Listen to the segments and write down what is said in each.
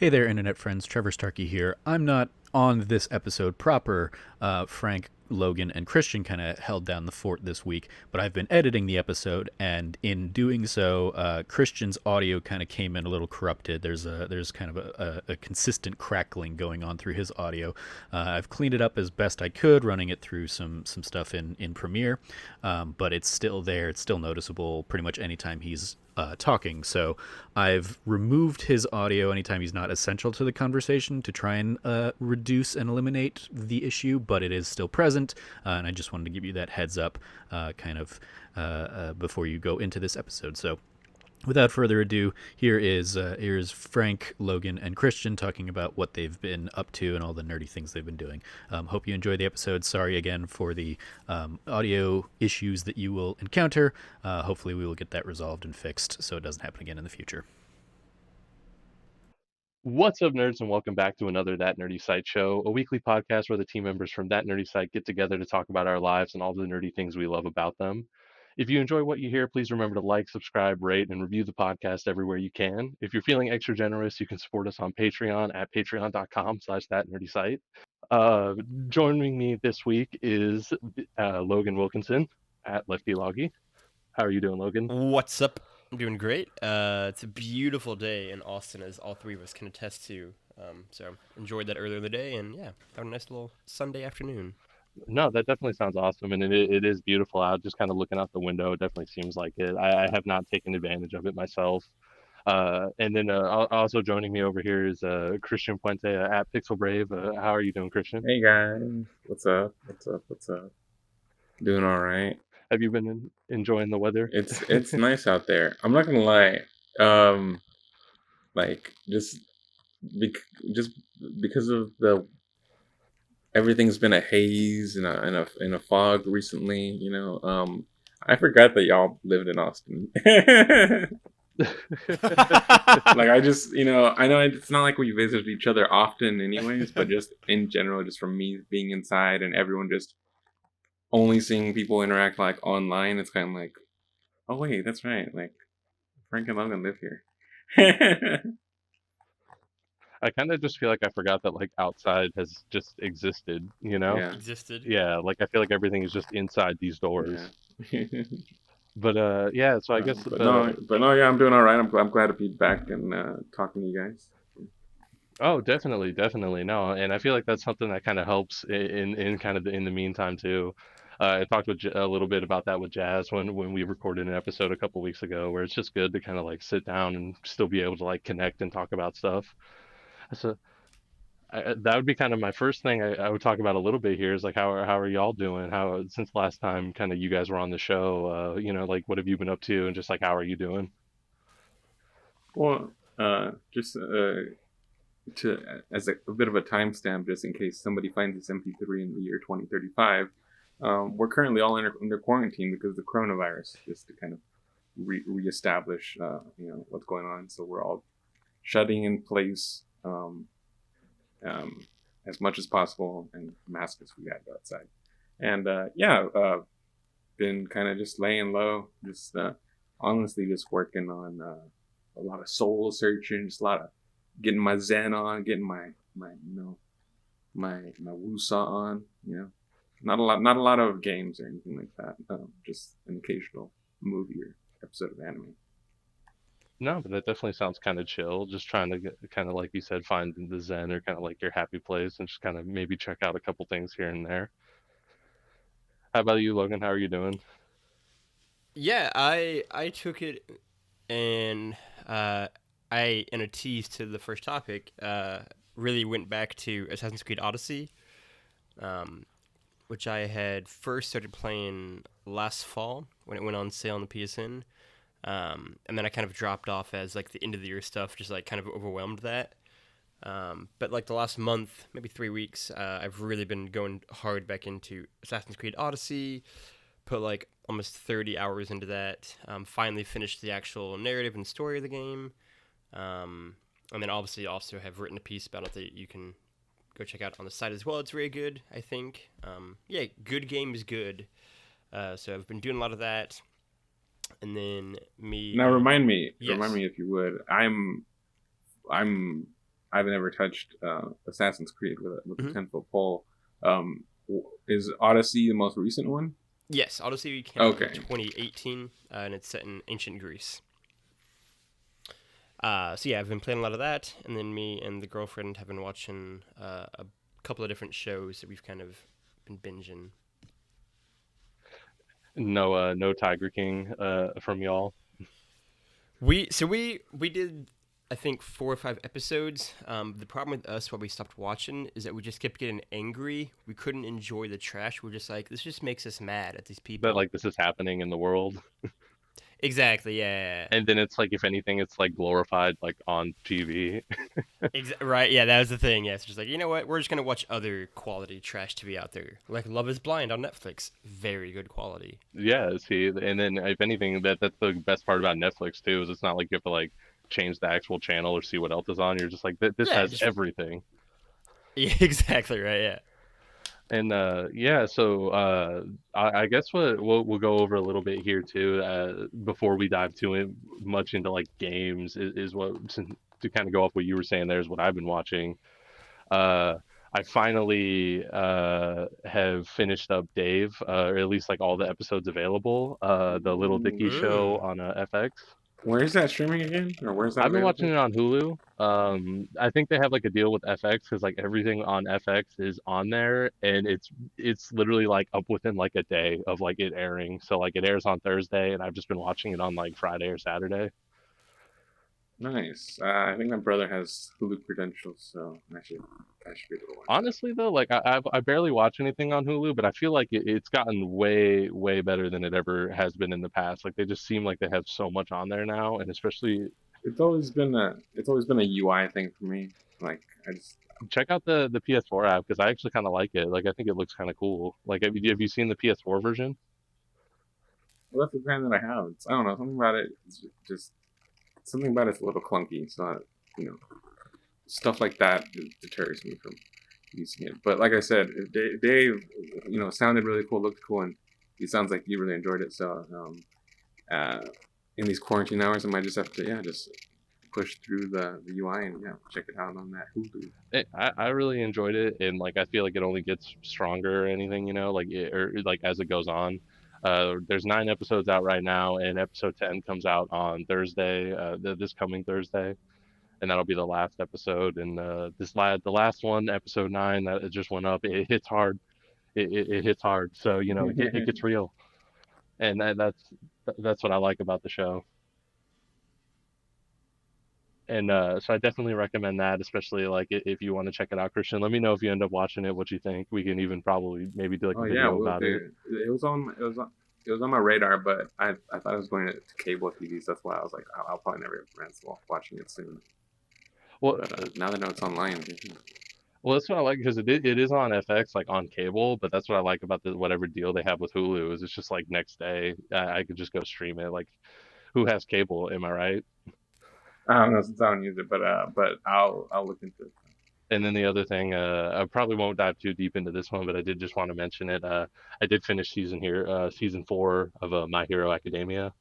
Hey there, internet friends. Trevor Starkey here. I'm not on this episode proper. Frank, Logan, and Christian kind of held down the fort this week, but I've been editing the episode, and in doing so, Christian's audio kind of came in a little corrupted. There's kind of a consistent crackling going on through his audio. I've cleaned it up as best I could, running it through some stuff in Premiere, but it's still there. It's still noticeable pretty much anytime he's talking. So I've removed his audio anytime he's not essential to the conversation to try and reduce and eliminate the issue, but it is still present. And I just wanted to give you that heads up before you go into this episode. So without further ado, here's Frank, Logan, and Christian talking about what they've been up to and all the nerdy things they've been doing. Hope you enjoy the episode. Sorry again for the audio issues that you will encounter. Hopefully we will get that resolved and fixed so it doesn't happen again in the future. What's up, nerds, and welcome back to another That Nerdy Site show, a weekly podcast where the team members from That Nerdy Site get together to talk about our lives and all the nerdy things we love about them. If you enjoy what you hear, please remember to like, subscribe, rate, and review the podcast everywhere you can. If you're feeling extra generous, you can support us on Patreon at patreon.com/thatnerdysite. Uh, Joining me this week is Logan Wilkinson at Lefty Loggy. How are you doing, Logan? What's up? I'm doing great. It's a beautiful day in Austin, as all three of us can attest to. So enjoyed that earlier in the day, and yeah, had a nice little Sunday afternoon. No, that definitely sounds awesome, and it is beautiful out. Just kind of looking out the window, it definitely seems like it. I have not taken advantage of it myself. And then also joining me over here is Christian Puente at Pixel Brave. How are you doing, Christian? Hey guys, what's up? What's up? Doing all right. Have you been enjoying the weather? It's nice out there. I'm not gonna lie. Like just because of the everything's been a haze and a fog recently. I forgot that y'all lived in Austin. Like I just, I know it's not like we visit each other often anyways, but just in general, just from me being inside and everyone just only seeing people interact like online, it's kind of like, oh wait, that's right, like Frank and Logan live here. I kind of just feel like I forgot that like outside has just existed, Yeah. Existed. Yeah, like I feel like everything is just inside these doors. Yeah. But yeah, so I guess but no, yeah, I'm doing all right. I'm glad to be back and talking to you guys. Oh, definitely, definitely. No, and I feel like that's something that kind of helps in kind of in the meantime too. I talked with a little bit about that with Jazz when we recorded an episode a couple weeks ago, where it's just good to kind of like sit down and still be able to like connect and talk about stuff. So that would be kind of my first thing I would talk about a little bit here is like how are y'all doing? How since last time kind of you guys were on the show, like what have you been up to and just like how are you doing? Well, just to as a bit of a timestamp, just in case somebody finds this MP3 in the year 2035, we're currently all under quarantine because of the coronavirus, just to kind of reestablish, what's going on. So we're all shutting in place as much as possible and mask as we have outside. And been kind of just laying low, just honestly just working on a lot of soul searching, just a lot of getting my zen on, getting my woosah on, not a lot of games or anything like that, just an occasional movie or episode of anime. No, but that definitely sounds kind of chill. Just trying to get kind of like you said, find the zen or kind of like your happy place and just kind of maybe check out a couple things here and there. How about you, Logan? How are you doing? Yeah, I took it, and in a tease to the first topic, really went back to Assassin's Creed Odyssey, which I had first started playing last fall when it went on sale on the PSN. And then I kind of dropped off as like the end of the year stuff just like kind of overwhelmed that. But like the last month, maybe 3 weeks, I've really been going hard back into Assassin's Creed Odyssey, put like almost 30 hours into that, finally finished the actual narrative and story of the game. And then obviously also have written a piece about it that you can go check out on the site as well. It's very good, I think. Yeah, good game is good. So I've been doing a lot of that. And then Now remind me Yes. if you would. I've never touched Assassin's Creed with a Mhm. 10-foot pole. Is Odyssey the most recent one? Yes, Odyssey came out in Okay. 2018, and it's set in ancient Greece. So yeah, I've been playing a lot of that, and then me and the girlfriend have been watching a couple of different shows that we've kind of been binging. No Tiger King from y'all. We did, I think, 4 or 5 episodes. The problem with us while we stopped watching is that we just kept getting angry. We couldn't enjoy the trash. We're just like, this just makes us mad at these people. That like this is happening in the world. Exactly, yeah. And then it's like, if anything, it's like glorified like on TV. Right, yeah, that was the thing. Yeah, it's just like, you know what? We're just gonna watch other quality trash TV out there, like Love Is Blind on Netflix. Very good quality. Yeah, see, and then if anything, that's the best part about Netflix too, is it's not like you have to like change the actual channel or see what else is on. You're just like, this Yeah, has just everything. yeah, exactly right. Yeah. And yeah, so I guess what we'll go over a little bit here too, before we dive too much into like games, is what, to kind of go off what you were saying there, is what I've been watching. I finally have finished up Dave, or at least like all the episodes available. The Little Dicky show on FX. Where is that streaming again? Or where's that I've been available? watching it on Hulu. I think they have like a deal with FX, because like everything on FX is on there, and it's literally like up within like a day of like it airing. So like it airs on Thursday, and I've just been watching it on like Friday or Saturday. Nice. I think my brother has Hulu credentials, so I should be able to watch. Honestly though, like I barely watch anything on Hulu, but I feel like it's gotten way better than it ever has been in the past. Like they just seem like they have so much on there now, and especially It's always been a UI thing for me. Like I just check out the PS4 app, because I actually kind of like it. Like I think it looks kind of cool. Like have you seen the PS4 version? well, that's the brand that I have. I don't know, something about it. It's just something about it's a little clunky. So you know, stuff like that deters me from using it. But like I said, Dave, sounded really cool, looked cool, and he sounds like you really enjoyed it. So in these quarantine hours, I might just have to just push through the UI and check it out on that Hulu. I really enjoyed it, and like I feel like it only gets stronger or anything, like or like as it goes on. There's 9 episodes out right now, and episode 10 comes out on Thursday, this coming Thursday, and that'll be the last episode. And the last one, episode 9, that it just went up. It hits hard. It hits hard. So it gets real, and that's what I like about the show. And so I definitely recommend that, especially like if you want to check it out, Christian. Let me know if you end up watching it, what you think. We can even probably maybe do like a video about it. It was on my radar, but I thought I was going to cable TV, so that's why I was like, I'll probably never get around to watching it soon. Well, but now that I know it's online. Well, that's what I like, because it is on FX, like on cable. But that's what I like about whatever deal they have with Hulu, is it's just like next day I could just go stream it. Like, who has cable? Am I right? I don't know, since I don't use it, but I'll look into it. And then the other thing, I probably won't dive too deep into this one, but I did just want to mention it. I did finish season 4 of My Hero Academia.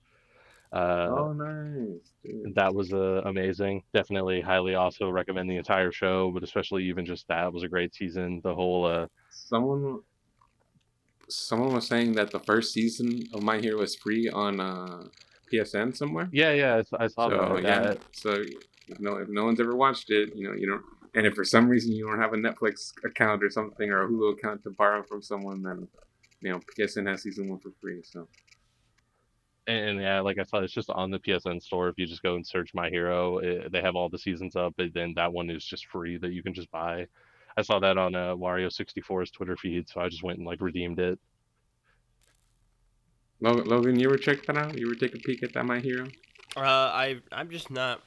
Oh, nice, dude. That was amazing. Definitely highly also recommend the entire show, but especially even just that was a great season. The whole someone was saying that the first season of My Hero is free on PSN somewhere. Yeah, I saw that. Yeah, so if no one's ever watched it, you don't. And if for some reason you don't have a Netflix account or something, or a Hulu account to borrow from someone, then PSN has season 1 for free. So. And yeah, like I said, it's just on the PSN store. If you just go and search My Hero, they have all the seasons up. And then that one is just free that you can just buy. I saw that on Wario64's Twitter feed, so I just went and like redeemed it. Logan, you ever check that out? You ever take a peek at that My Hero? I'm just not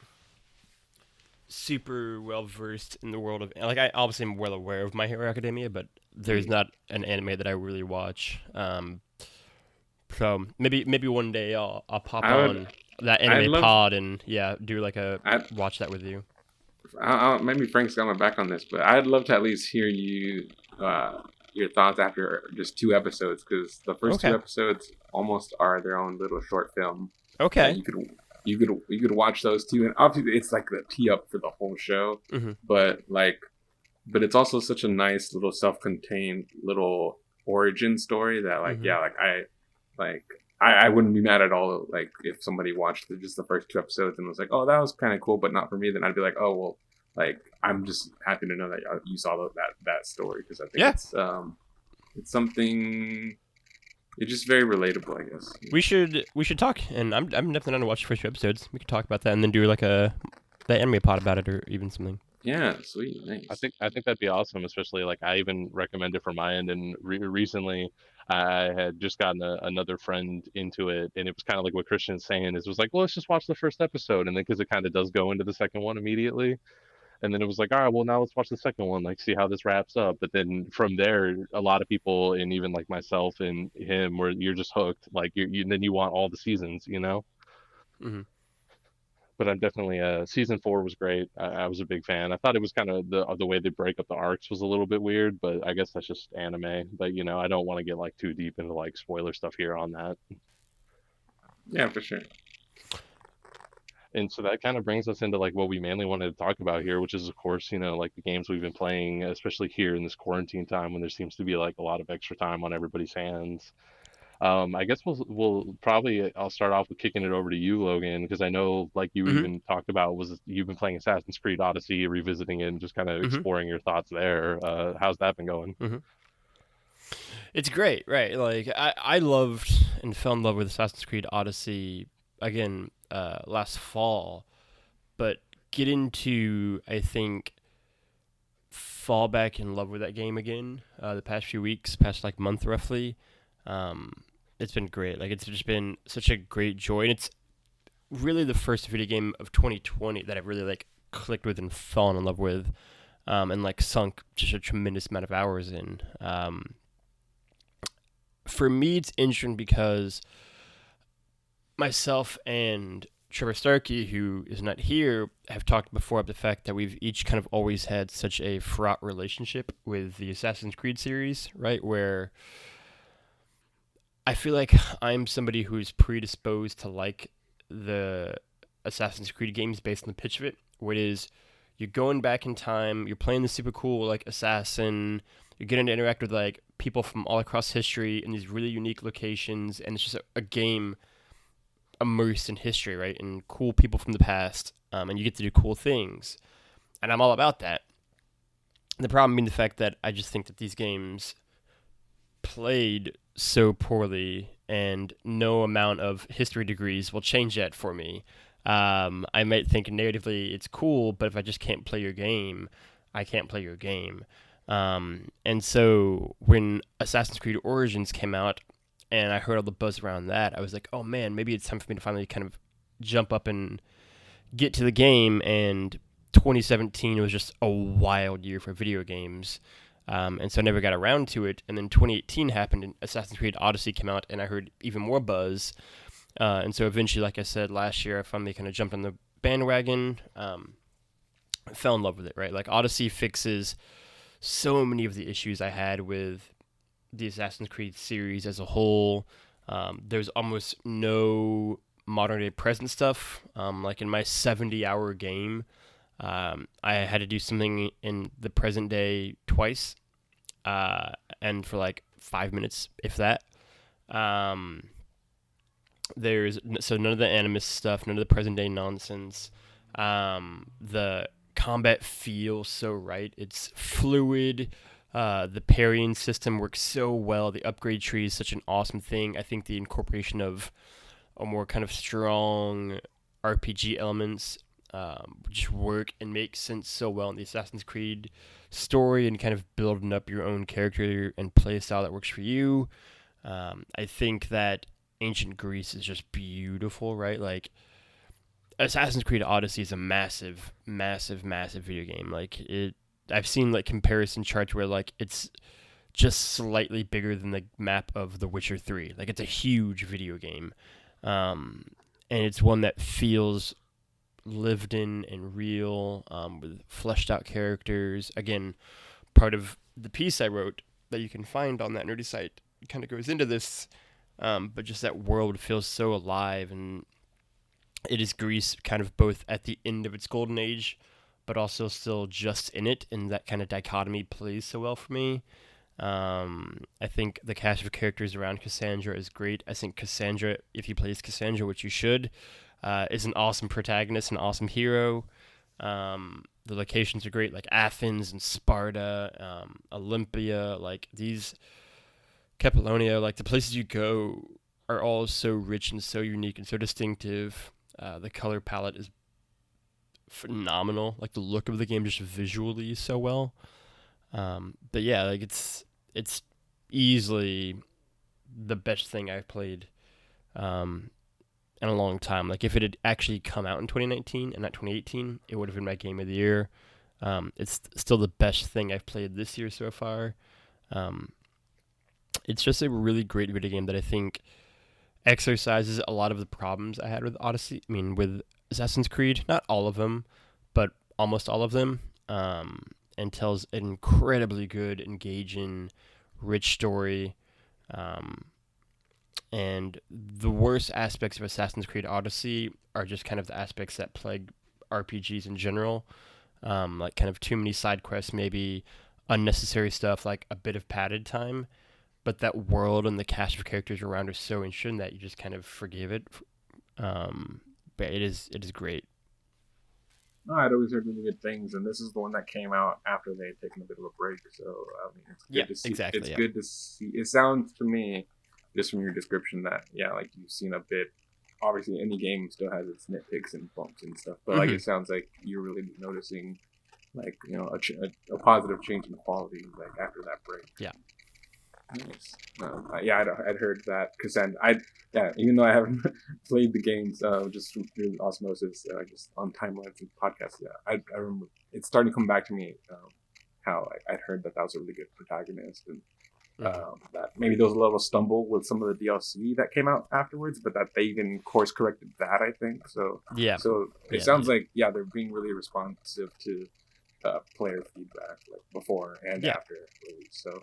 super well versed in the world of, like, I obviously am well aware of My Hero Academia, but there's not an anime that I really watch. So maybe one day I'll pop on that anime pod and do like watch that with you. Maybe Frank's got my back on this, but I'd love to at least hear you your thoughts after just 2 episodes, because the first 2 episodes almost are their own little short film. Okay. you could watch those too, and obviously it's like the tee up for the whole show, but it's also such a nice little self-contained little origin story that I wouldn't be mad at all like if somebody watched just the first 2 episodes and was like, oh, that was kind of cool but not for me. Then I'd be like, oh well, like I'm just happy to know that you saw that story, because I think it's something. It's just very relatable, I guess. We should talk, and I'm definitely down to watch the first 2 episodes. We could talk about that and then do like the anime pod about it or even something. Yeah, sweet, nice. I think that'd be awesome, especially like I even recommend it for my end. And recently, I had just gotten another friend into it, and it was kind of like what Christian's saying. It was like, well, let's just watch the first episode, and then because it kind of does go into the second one immediately. And then it was like, all right, well, now let's watch the second one, like see how this wraps up. But then from there, a lot of people, and even like myself and him, where you're just hooked. Like then you want all the seasons, you know. Mm-hmm. But I'm definitely season 4 was great. I was a big fan. I thought it was kind of the way they break up the arcs was a little bit weird, but I guess that's just anime. But you know, I don't want to get like too deep into like spoiler stuff here on that. Yeah, for sure. And so that kind of brings us into like what we mainly wanted to talk about here, which is of course, you know, like the games we've been playing, especially here in this quarantine time when there seems to be like a lot of extra time on everybody's hands. I guess we'll probably I'll start off with kicking it over to you, Logan, because I know like you even talked about you've been playing Assassin's Creed Odyssey, revisiting it and just kind of exploring your thoughts there. How's that been going? It's great, right? Like I loved and fell in love with Assassin's Creed Odyssey again last fall, but getting to I think fall back in love with that game again the past few weeks, past like month roughly. It's been great. Like it's just been such a great joy, and it's really the first video game of 2020 that I've really like clicked with and fallen in love with, and like sunk just a tremendous amount of hours in. For me, it's interesting because myself and Trevor Starkey, who is not here, have talked before about the fact that we've each kind of always had such a fraught relationship with the Assassin's Creed series, right? Where I feel like I'm somebody who's predisposed to like the Assassin's Creed games based on the pitch of it, where it is you're going back in time, you're playing the super cool like assassin, you're getting to interact with like people from all across history in these really unique locations, and it's just a game immersed in history, right? And cool people from the past, and you get to do cool things. And I'm all about that. And the problem being the fact that I just think that these games played so poorly, and no amount of history degrees will change that for me. I might think narratively it's cool, but if I just can't play your game, I can't play your game. And so when Assassin's Creed Origins came out and I heard all the buzz around that, I was like, oh man, maybe it's time for me to finally kind of jump up and get to the game. And 2017 was just a wild year for video games. And so I never got around to it. And then 2018 happened and Assassin's Creed Odyssey came out and I heard even more buzz. And so eventually, like I said, last year, I finally kind of jumped on the bandwagon, fell in love with it, right? Like Odyssey fixes so many of the issues I had with the Assassin's Creed series as a whole. There's almost no modern day present stuff. Like in my 70-hour game, I had to do something in the present day twice, and for like 5 minutes, if that. So none of the Animus stuff, none of the present day nonsense. The combat feels so right. It's fluid. The parrying system works so well. The upgrade tree is such an awesome thing. I think the incorporation of a more kind of strong RPG elements just work and make sense so well in the Assassin's Creed story, and kind of building up your own character and play style that works for you. I think that ancient Greece is just beautiful, right? Like Assassin's Creed Odyssey is a massive, massive, massive video game. Like I've seen like comparison charts where like it's just slightly bigger than the map of The Witcher 3. Like it's a huge video game, and it's one that feels lived in and real, with fleshed out characters. Again, part of the piece I wrote that you can find on that nerdy site kind of goes into this, but just that world feels so alive and It is Greece kind of both at the end of its golden age, but also still just in it, and that kind of dichotomy plays so well for me. I think the cast of characters around Cassandra is great. I think Cassandra, if you play as Cassandra, which you should, is an awesome protagonist, an awesome hero. The locations are great, like Athens and Sparta, Olympia, like these Capolonia, like the places you go are all so rich and so unique and so distinctive. The color palette is phenomenal. Like the look of the game just visually so well. But yeah, like it's easily the best thing I've played in a long time. Like if it had actually come out in 2019 and not 2018, it would have been my game of the year. It's still the best thing I've played this year so far. It's just a really great video game that I think exercises a lot of the problems I had with Odyssey. I mean, with Assassin's Creed, not all of them, but almost all of them. And tells an incredibly good, engaging, rich story. And the worst aspects of Assassin's Creed Odyssey are just kind of the aspects that plague RPGs in general. Like kind of too many side quests, maybe unnecessary stuff, like a bit of padded time. But that world and the cast of characters around are so interesting that you just kind of forgive it. But it is great. No, I'd always heard really good things, and this is the one that came out after they had taken a bit of a break. So I mean, it's good to see. Exactly. It's good to see. It sounds to me, just from your description, that like you've seen a bit. Obviously, any game still has its nitpicks and bumps and stuff, but like it sounds like you're really noticing, like a positive change in quality, like after that break. Yeah. Nice. I'd heard that Cassandra. Even though I haven't played the games, just through osmosis, just on timelines and podcasts. Yeah, I remember it's starting to come back to me. How I'd heard that was a really good protagonist, and that maybe there was a little stumble with some of the DLC that came out afterwards, but that they even course corrected that. I think so. Yeah. So it sounds like they're being really responsive to player feedback, like before and after release. So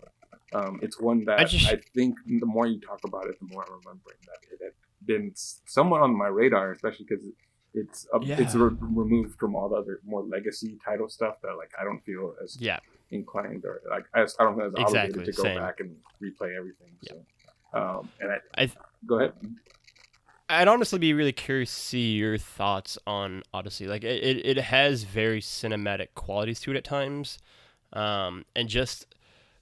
it's one that I think the more you talk about it, the more I'm remembering that it had been somewhat on my radar, especially because it's removed from all the other more legacy title stuff that like I don't feel as inclined or like I don't feel as obligated to go back and replay everything. So and go ahead. I'd honestly be really curious to see your thoughts on Odyssey. Like it has very cinematic qualities to it at times, and just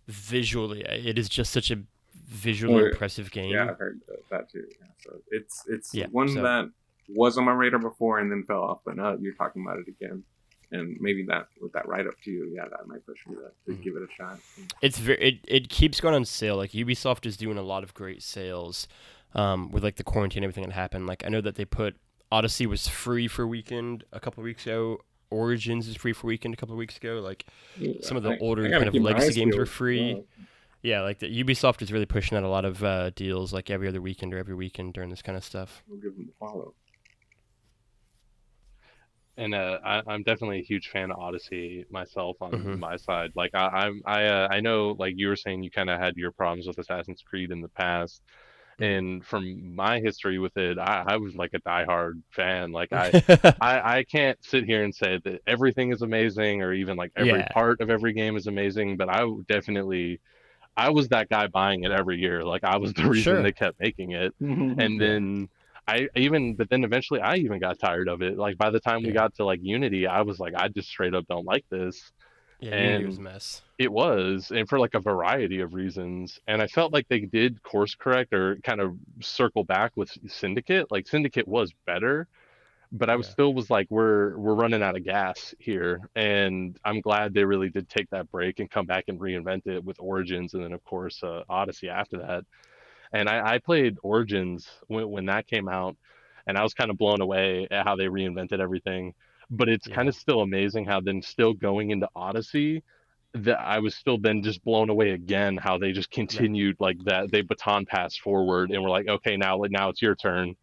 visually, it is just such a visually impressive game. Yeah, I've heard that too. Yeah. So it's one that was on my radar before and then fell off, but now that you're talking about it again, and maybe that with that write up too, that might push me to give it a shot. It's it keeps going on sale. Like Ubisoft is doing a lot of great sales. With like the quarantine and everything that happened. Like I know that they put Odyssey was free for a weekend a couple of weeks ago. Origins is free for a weekend a couple of weeks ago. Like some of the older kind of legacy games were free. Well. Yeah, like the Ubisoft is really pushing out a lot of deals like every other weekend or every weekend during this kind of stuff. We'll give them a follow. And I'm definitely a huge fan of Odyssey myself on my side. Like I know, like you were saying, you kind of had your problems with Assassin's Creed in the past. And from my history with it, I was like a diehard fan. Like I can't sit here and say that everything is amazing or even like every part of every game is amazing. But I was that guy buying it every year. Like I was the reason they kept making it. And then but then eventually I even got tired of it. Like by the time we got to like Unity, I was like, I just straight up don't like this. Yeah, Unity was a mess. It was, and for like a variety of reasons. And I felt like they did course correct or kind of circle back with Syndicate. Like Syndicate was better, but I was like, we're running out of gas here. And I'm glad they really did take that break and come back and reinvent it with Origins, and then of course Odyssey after that. And I played Origins when that came out, and I was kind of blown away at how they reinvented everything. But it's kind of still amazing how then still going into Odyssey, that I was still then just blown away again how they just continued like that. They baton passed forward and were like, okay, now it's your turn.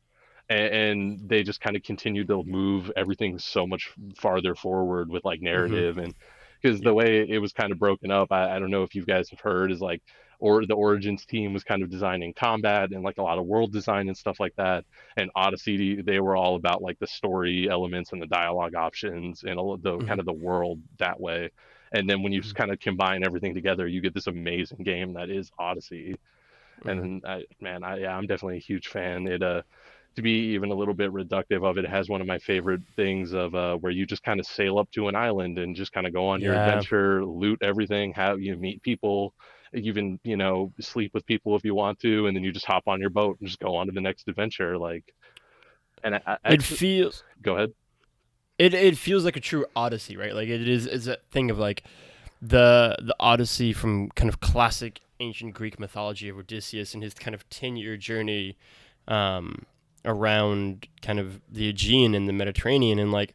And they just kind of continued to move everything so much farther forward with like narrative. And because the way it was kind of broken up, I don't know if you guys have heard, is like or the Origins team was kind of designing combat and like a lot of world design and stuff like that. And Odyssey, they were all about like the story elements and the dialogue options and all of the Mhm. kind of the world that way. And then when you just kind of combine everything together, you get this amazing game that is Odyssey. Mhm. And yeah, I'm definitely a huge fan. It to be even a little bit reductive of it, it has one of my favorite things of where you just kind of sail up to an island and just kind of go on your Yeah. adventure, loot everything, have you meet people, even sleep with people if you want to, and then you just hop on your boat and just go on to the next adventure. Like, and I It actually feels go ahead. it feels like a true Odyssey, right? Like it's a thing of like the Odyssey from kind of classic ancient Greek mythology of Odysseus and his kind of 10-year journey um, around kind of the Aegean and the Mediterranean, and like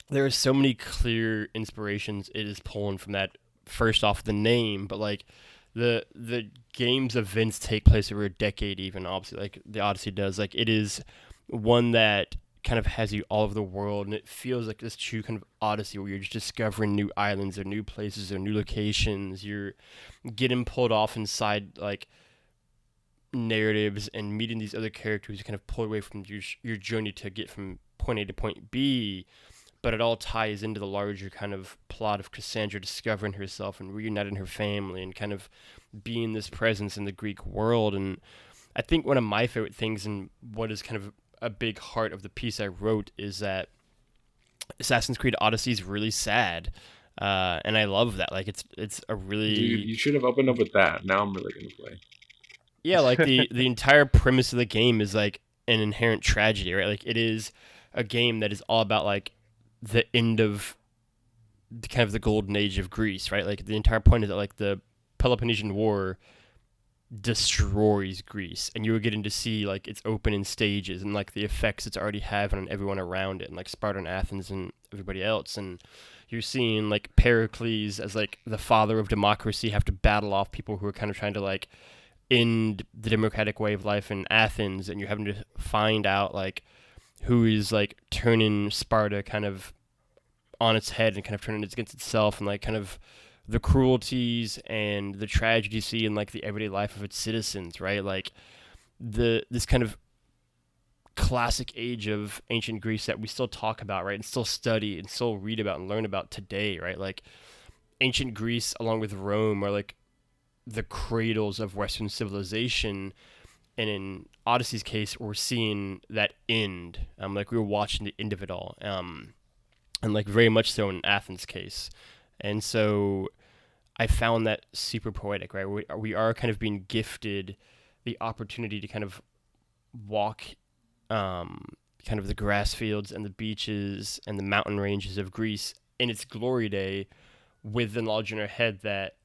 there are so many clear inspirations it is pulling from that. First off, the name, but like the game's events take place over a decade, even obviously, like the Odyssey does. Like it is one that kind of has you all over the world, and it feels like this true kind of Odyssey where you're just discovering new islands or new places or new locations. You're getting pulled off inside like narratives and meeting these other characters who kind of pull away from your journey to get from point A to point B, but it all ties into the larger kind of plot of Cassandra discovering herself and reuniting her family and kind of being this presence in the Greek world. And I think one of my favorite things and what is kind of a big heart of the piece I wrote is that Assassin's Creed Odyssey is really sad. And I love that. Like it's a really Dude, you should have opened up with that. Now I'm really gonna play. yeah, like the entire premise of the game is like an inherent tragedy, right? Like it is a game that is all about like the end of kind of the golden age of Greece, right? Like the entire point is that like the Peloponnesian War destroys Greece, and you were getting to see like its opening stages and like the effects it's already having on everyone around it, and like Sparta and Athens and everybody else. And you're seeing like Pericles as like the father of democracy have to battle off people who are kind of trying to like end the democratic way of life in Athens, and you're having to find out like who is like turning Sparta kind of on its head and kind of turning it against itself, and like kind of the cruelties and the tragedy you see in like the everyday life of its citizens, right? Like this kind of classic age of ancient Greece that we still talk about, right? And still study and still read about and learn about today, right? Like ancient Greece along with Rome are like the cradles of Western civilization. And in Odyssey's case, we're seeing that end. Like we were watching the end of it all. And like very much so in Athens' case. And so I found that super poetic, right? We are kind of being gifted the opportunity to kind of walk kind of the grass fields and the beaches and the mountain ranges of Greece in its glory day, with the knowledge in our head that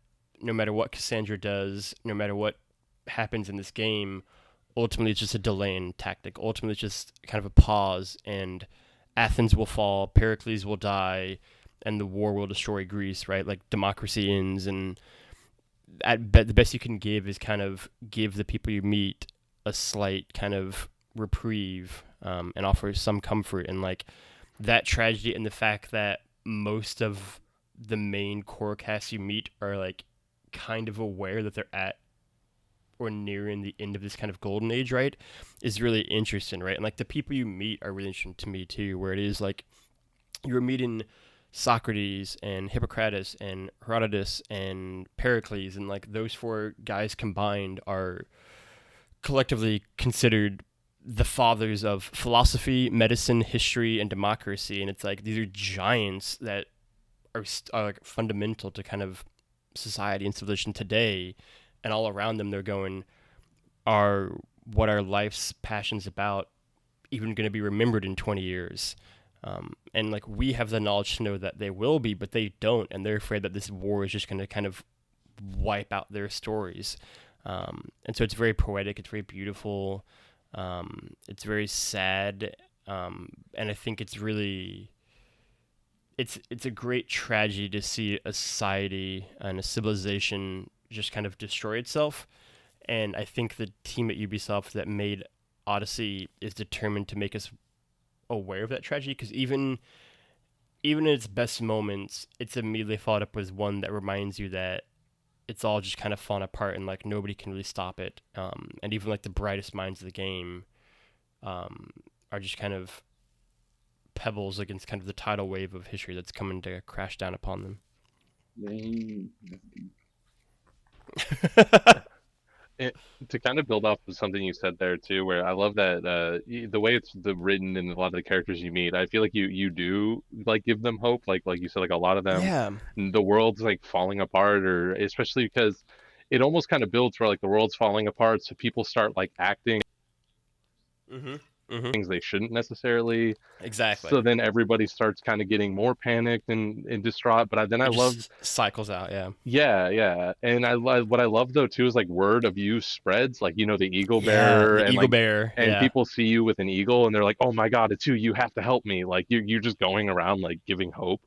no matter what Cassandra does, no matter what happens in this game, ultimately it's just a delaying tactic. Ultimately it's just kind of a pause, and Athens will fall, Pericles will die, and the war will destroy Greece, right? Like democracy ends, and the best you can give is kind of give the people you meet a slight kind of reprieve, and offer some comfort. And like that tragedy and the fact that most of the main core cast you meet are like kind of aware that they're at or nearing the end of this kind of golden age, right, is really interesting, right? And like the people you meet are really interesting to me too, where it is like you're meeting Socrates and Hippocrates and Herodotus and Pericles, and like those four guys combined are collectively considered the fathers of philosophy, medicine, history, and democracy. And it's like these are giants that are like fundamental to kind of society and civilization today. And all around them, they're going, are what our life's passions about even going to be remembered in 20 years? And like we have the knowledge to know that they will be, but they don't, and they're afraid that this war is just going to kind of wipe out their stories. And so it's very poetic, it's very beautiful, it's very sad, and I think it's really it's a great tragedy to see a society and a civilization just kind of destroy itself. And I think the team at Ubisoft that made Odyssey is determined to make us aware of that tragedy, because even in its best moments, it's immediately followed up with one that reminds you that it's all just kind of falling apart, and like nobody can really stop it. And even like the brightest minds of the game um, are just kind of pebbles against kind of the tidal wave of history that's coming to crash down upon them. Dang. To kind of build off of something you said there too, where I love that the way it's written and a lot of the characters you meet, I feel like you do like give them hope, like you said, like a lot of them, Yeah. the world's like falling apart, or especially because it almost kind of builds where like the world's falling apart, so people start like acting Mm-hmm. Mm-hmm. things they shouldn't necessarily. Exactly. So then everybody starts kind of getting more panicked and distraught. But then I It love, just cycles out. Yeah. yeah, and what I love though too is like word of you spreads, like the eagle Yeah. bearer, The and eagle like bear. and Yeah. people see you with an eagle and they're like, oh my god, it's you have to help me, like you're just going around like giving hope.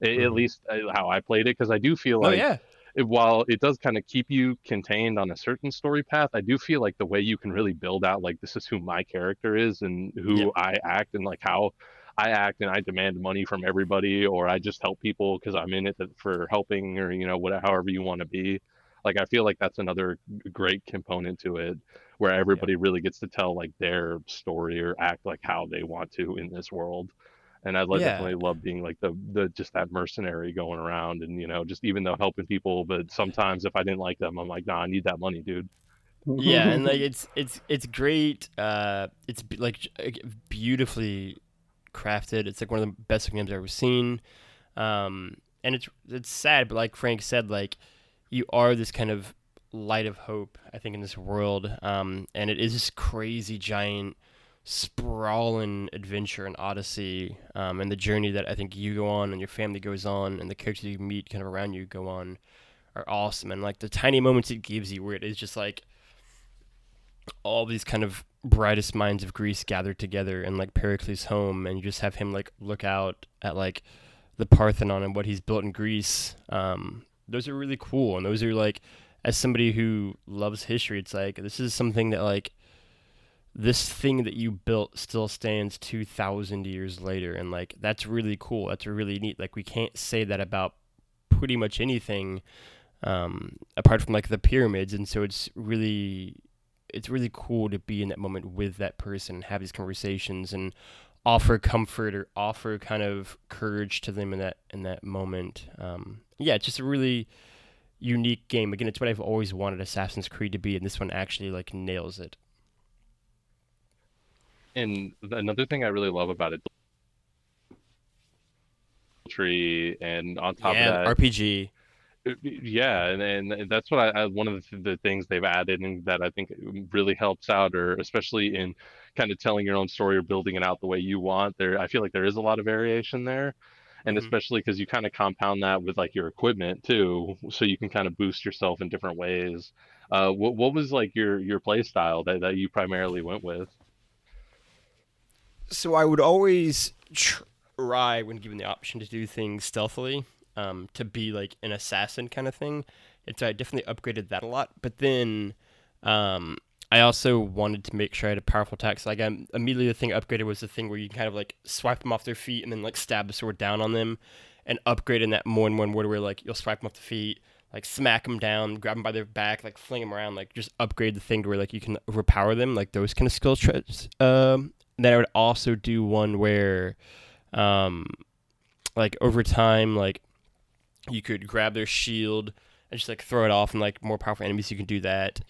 At Mm-hmm. least how I played it, because I do feel No. like Yeah. while it does kind of keep you contained on a certain story path, I do feel like the way you can really build out like this is who my character is and Yep. who I act and like how I act, and I demand money from everybody, or I just help people because I'm in it for helping, or whatever, however you want to be. Like I feel like that's another great component to it, where Yep. everybody really gets to tell like their story or act like how they want to in this world. And Yeah. definitely love being like the just that mercenary going around, and just even though helping people, but sometimes if I didn't like them, I'm like, nah, I need that money, dude. Yeah, and like it's great. Beautifully crafted. It's like one of the best games I've ever seen. And it's sad, but like Frank said, like you are this kind of light of hope, I think, in this world. And it is this crazy giant sprawling adventure in Odyssey, and the journey that I think you go on and your family goes on and the characters you meet kind of around you go on are awesome. And like the tiny moments it gives you where it is just like all these kind of brightest minds of Greece gathered together in like Pericles' home, and you just have him like look out at like the Parthenon and what he's built in Greece. Those are really cool, and those are like, as somebody who loves history, it's like this is something that like this thing that you built still stands 2,000 years later, and like that's really cool. That's really neat. Like we can't say that about pretty much anything, apart from like the pyramids, and so it's really cool to be in that moment with that person and have these conversations and offer comfort or offer kind of courage to them in that moment. Yeah, it's just a really unique game. Again, it's what I've always wanted Assassin's Creed to be, and this one actually like nails it. And another thing I really love about it, tree, and on top of Yeah, that, RPG. yeah, and that's what one of the things they've added and that I think really helps out, or especially in kind of telling your own story or building it out the way you want. There, I feel like there is a lot of variation there, and Hmm. especially because you kind of compound that with like your equipment too, so you can kind of boost yourself in different ways. What was like your play style that you primarily went with? So I would always try, when given the option, to do things stealthily, to be like an assassin kind of thing. And so I definitely upgraded that a lot. But then um, I also wanted to make sure I had a powerful attack. So like immediately the thing I upgraded was the thing where you can kind of like swipe them off their feet and then like stab the sword down on them, and upgrade in that more and more where like you'll swipe them off the feet, like smack them down, grab them by their back, like fling them around, like just upgrade the thing to where like you can overpower them, like those kind of skill traits. Then I would also do one where, um, like over time, like you could grab their shield and just like throw it off, and like more powerful enemies you can do that.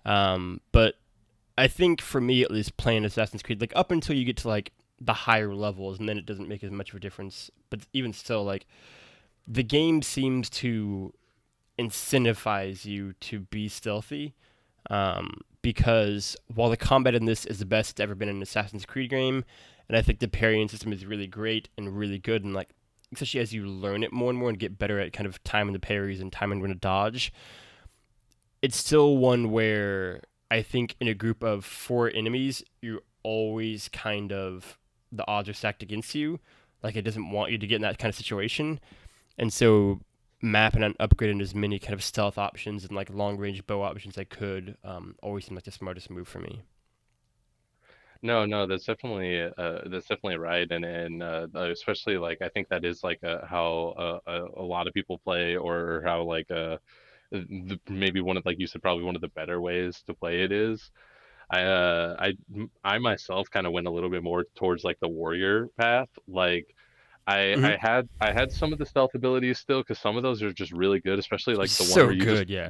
But I think for me at least, playing Assassin's Creed, like up until you get to like the higher levels, and then it doesn't make as much of a difference. But even still, like the game seems to incentivize you to be stealthy. Because while the combat in this is the best it's ever been in an Assassin's Creed game, and I think the parrying system is really great and really good, and like especially as you learn it more and more and get better at kind of timing the parries and timing when to dodge, it's still one where I think in a group of four enemies, you always kind of, the odds are stacked against you. Like it doesn't want you to get in that kind of situation, and so mapping and upgrading as many kind of stealth options and like long range bow options I could always seemed like the smartest move for me. No, no, that's definitely right, and especially like I think that is like how a lot of people play, or how like maybe one of, like you said, probably one of the better ways to play it is. I myself kind of went a little bit more towards like the warrior path. Like Hmm. I had some of the stealth abilities still, because some of those are just really good, especially like the one So where good, yeah.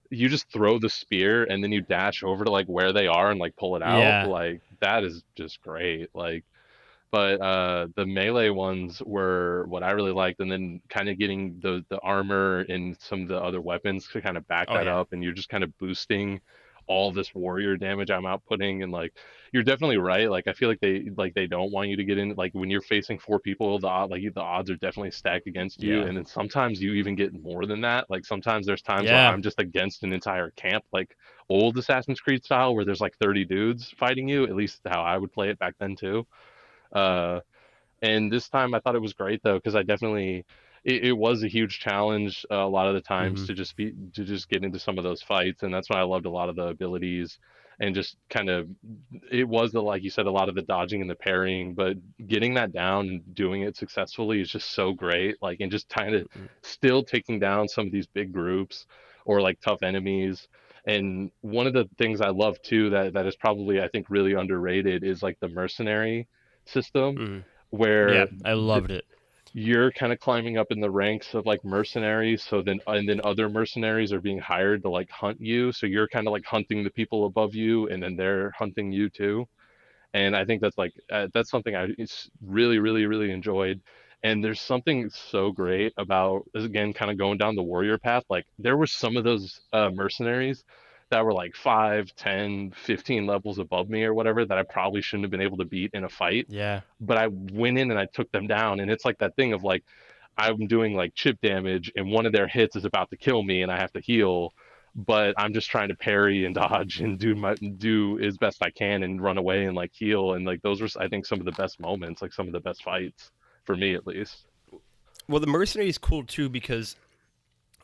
you just throw the spear and then you dash over to like where they are and like pull it out. Yeah. Like that is just great. Like, but the melee ones were what I really liked, and then kind of getting the armor and some of the other weapons to kind of back Oh that yeah. up, and you're just kind of boosting all this warrior damage I'm outputting. And like you're definitely right. Like I feel like they don't want you to get in, like when you're facing four people, the odds are definitely stacked against you, Yeah. and then sometimes you even get more than that. Like sometimes there's times where Yeah. I'm just against an entire camp, like old Assassin's Creed style, where there's like 30 dudes fighting you, at least how I would play it back then too. uh and this time I thought it was great though, because I definitely it was a huge challenge a lot of the times Hmm. to just get into some of those fights, and that's why I loved a lot of the abilities, and just kind of it was the, like you said, a lot of the dodging and the parrying, but getting that down and doing it successfully is just so great. Like, and just kind of still taking down some of these big groups or like tough enemies. And one of the things I love too, that is probably, I think, really underrated, is like the mercenary system, Hmm. Yeah, where I loved it. you're kind of climbing up in the ranks of like mercenaries. So then, and then other mercenaries are being hired to like hunt you, so you're kind of like hunting the people above you, and then they're hunting you too. And I think that's like that's something I it's really enjoyed. And there's something so great about, again, kind of going down the warrior path. Like there were some of those mercenaries that were like 5, 10, 15 levels above me or whatever, that I probably shouldn't have been able to beat in a fight, Yeah. but I went in and I took them down. And it's like that thing of like I'm doing like chip damage, and one of their hits is about to kill me, and I have to heal, but I'm just trying to parry and dodge and do as best I can and run away and like heal. And like those were, I think, some of the best moments, like some of the best fights for me at least. Well, the mercenary is cool too because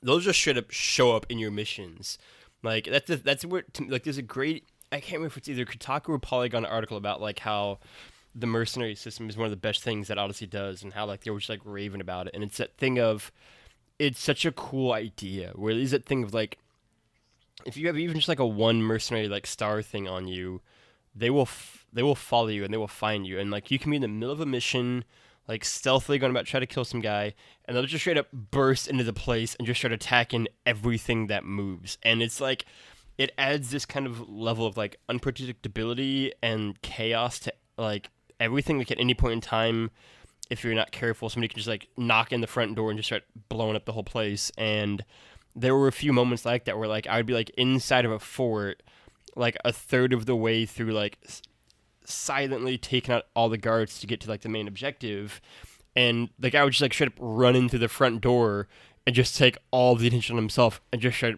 those just straight up show up in your missions. Like that's where like there's a great, I can't remember if it's either Kotaku or Polygon article about like how the mercenary system is one of the best things that Odyssey does, and how like they were just like raving about it. And it's that thing of, it's such a cool idea where it is that thing of like, if you have even just like a one mercenary like star thing on you, they will follow you and they will find you, and like you can be in the middle of a mission, like stealthily going about to try to kill some guy, and they'll just straight up burst into the place and just start attacking everything that moves. And it's like, it adds this kind of level of like unpredictability and chaos to like everything. Like at any point in time, if you're not careful, somebody can just like knock in the front door and just start blowing up the whole place. And there were a few moments like that where like I would be like inside of a fort, like a third of the way through, like silently taking out all the guards to get to like the main objective, and the guy would just like straight up run into the front door and just take all the attention on himself and just start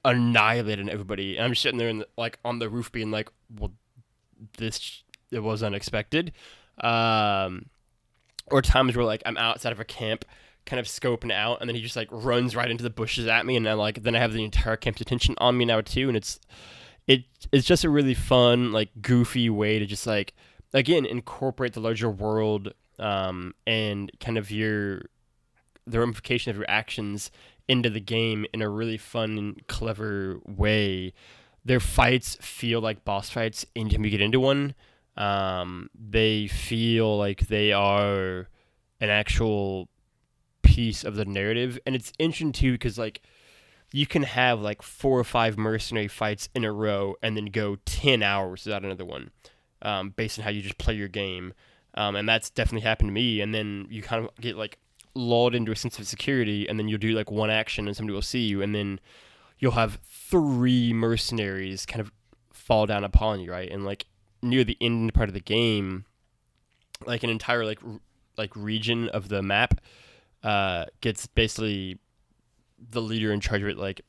annihilating everybody. And I'm just sitting there and like on the roof being like, well, this, it was unexpected. Um, or times where like I'm outside of a camp, kind of scoping out, and then he just like runs right into the bushes at me, and then I have the entire camp's attention on me now too, and it's just a really fun, like goofy way to just like, again, incorporate the larger world, and kind of the ramification of your actions into the game in a really fun and clever way. Their fights feel like boss fights anytime you get into one. They feel like they are an actual piece of the narrative, and it's interesting too because like you can have like 4 or 5 mercenary fights in a row and then go 10 hours without another one, based on how you just play your game. And that's definitely happened to me. And then you kind of get like lulled into a sense of security, and then you'll do like one action and somebody will see you, and then you'll have 3 mercenaries kind of fall down upon you, right? And like near the end part of the game, like an entire like region of the map gets basically, the leader in charge of it like